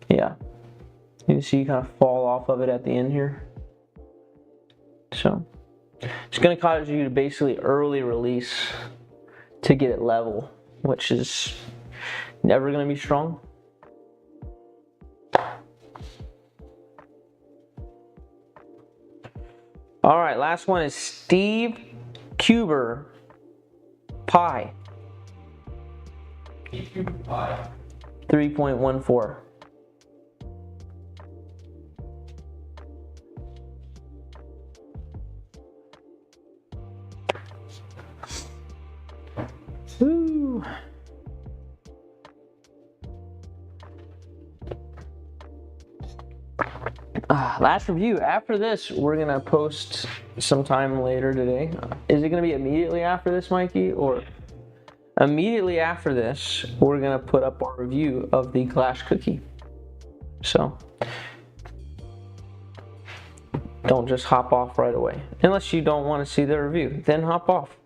Yeah. You see you kind of fall off of it at the end here. So it's going to cause you to basically early release to get it level, which is never going to be strong. All right, last one is Steve Cuber Pi. Pi. 3.14. Woo. Last review. After this, we're gonna post sometime later today. Is it gonna be immediately after this, Mikey, or immediately after this? We're gonna put up our review of the Clash cookie. So don't just hop off right away, unless you don't want to see the review. Then hop off,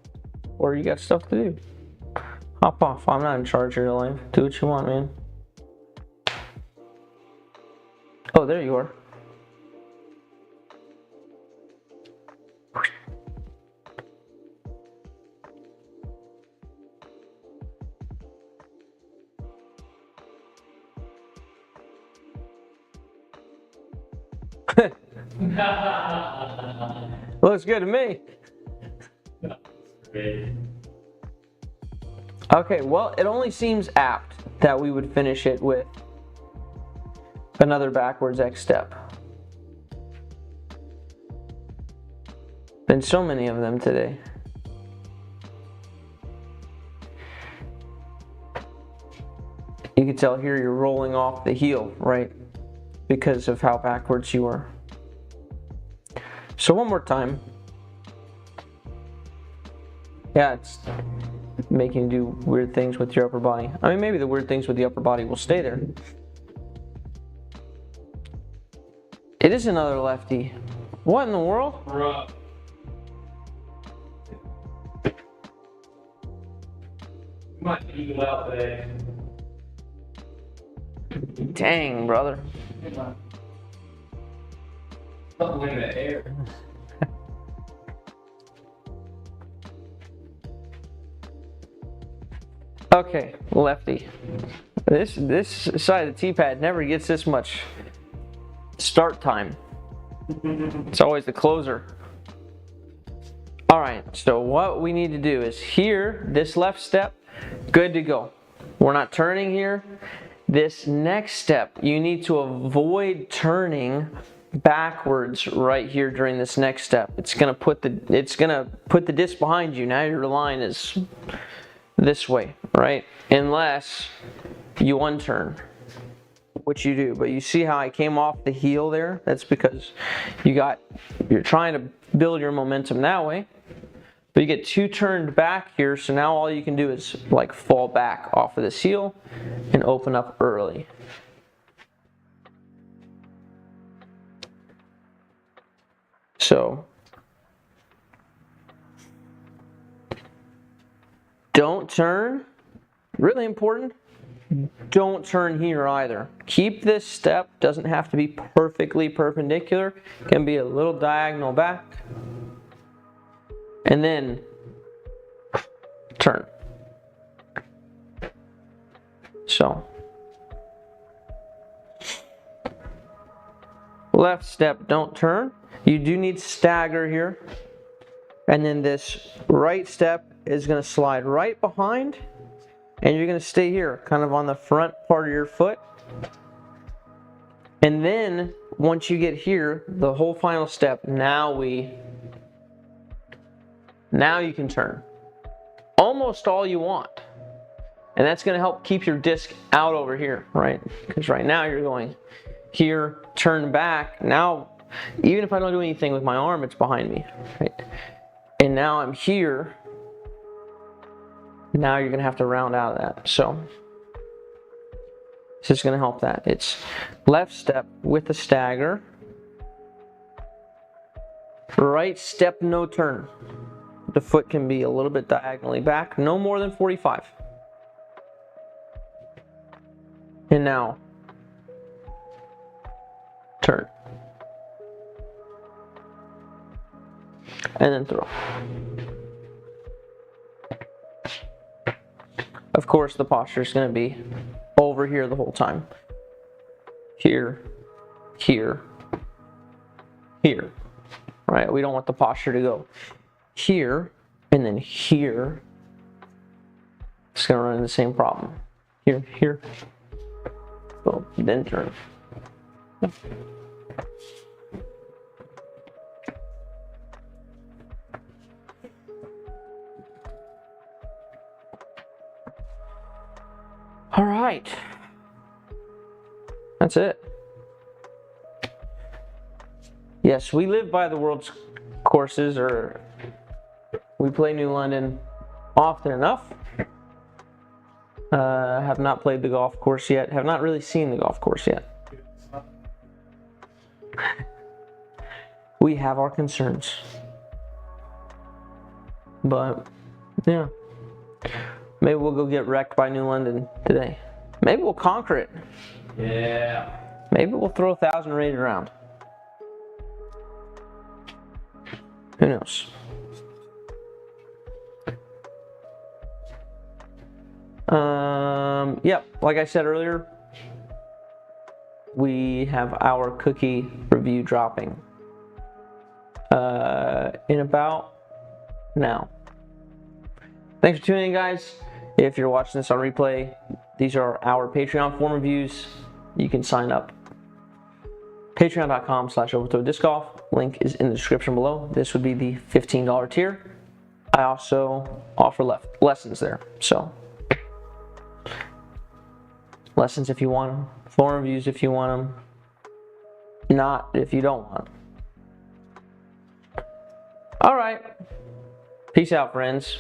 or you got stuff to do. Hop off. I'm not in charge of your life. Do what you want, man. Oh, there you are. Looks good to me. Great. Okay, well, it only seems apt that we would finish it with another backwards X step. Been so many of them today. You can tell here you're rolling off the heel, right? Because of how backwards you are. So one more time. Yeah, it's making you do weird things with your upper body. I mean, maybe the weird things with the upper body will stay there. It is another lefty. What in the world? Bruh. You might eagle out today. Dang, brother. Something in the air. Okay, lefty. This side of the T-pad never gets this much start time. It's always the closer. All right, so what we need to do is here, this left step, good to go. We're not turning here. This next step, you need to avoid turning backwards right here during this next step. It's gonna put the disc behind you. Now your line is this way, right? Unless you unturn, which you do. But you see how I came off the heel there? That's because you're trying to build your momentum that way. But you get too turned back here, so now all you can do is like fall back off of this heel and open up early. So don't turn, really important, don't turn here either. Keep this step, doesn't have to be perfectly perpendicular, it can be a little diagonal back. And then turn. So left step, don't turn. You do need stagger here. And then this right step is going to slide right behind, and you're going to stay here, kind of on the front part of your foot. And then once you get here, the whole final step, now you can turn almost all you want. And that's going to help keep your disc out over here, right? Because right now you're going here, turn back. Now, even if I don't do anything with my arm, it's behind me, right? And now I'm here. Now you're going to have to round out of that. So this is going to help that. It's left step with a stagger. Right step, no turn. The foot can be a little bit diagonally back, no more than 45. And now, turn. and then throw. Of course, the posture is going to be over here the whole time. Here, here, here. Right? We don't want the posture to go here and then here. It's going to run into the same problem. Here, here. Boom. Then turn. All right. That's it. Yes, we live by the world's courses, or we play New London often enough. Have not played the golf course yet. Have not really seen the golf course yet. We have our concerns. But, yeah. Maybe we'll go get wrecked by New London today. Maybe we'll conquer it. Yeah. Maybe we'll throw 1,000 rated around. Who knows? Yep, like I said earlier, we have our cookie review dropping in about now. Thanks for tuning in, guys. If you're watching this on replay, these are our Patreon form reviews. You can sign up. Patreon.com/overthrow-disc-golf. Link is in the description below. This would be the $15 tier. I also offer lessons there. So, lessons if you want them. Form reviews if you want them. Not if you don't want them. All right. Peace out, friends.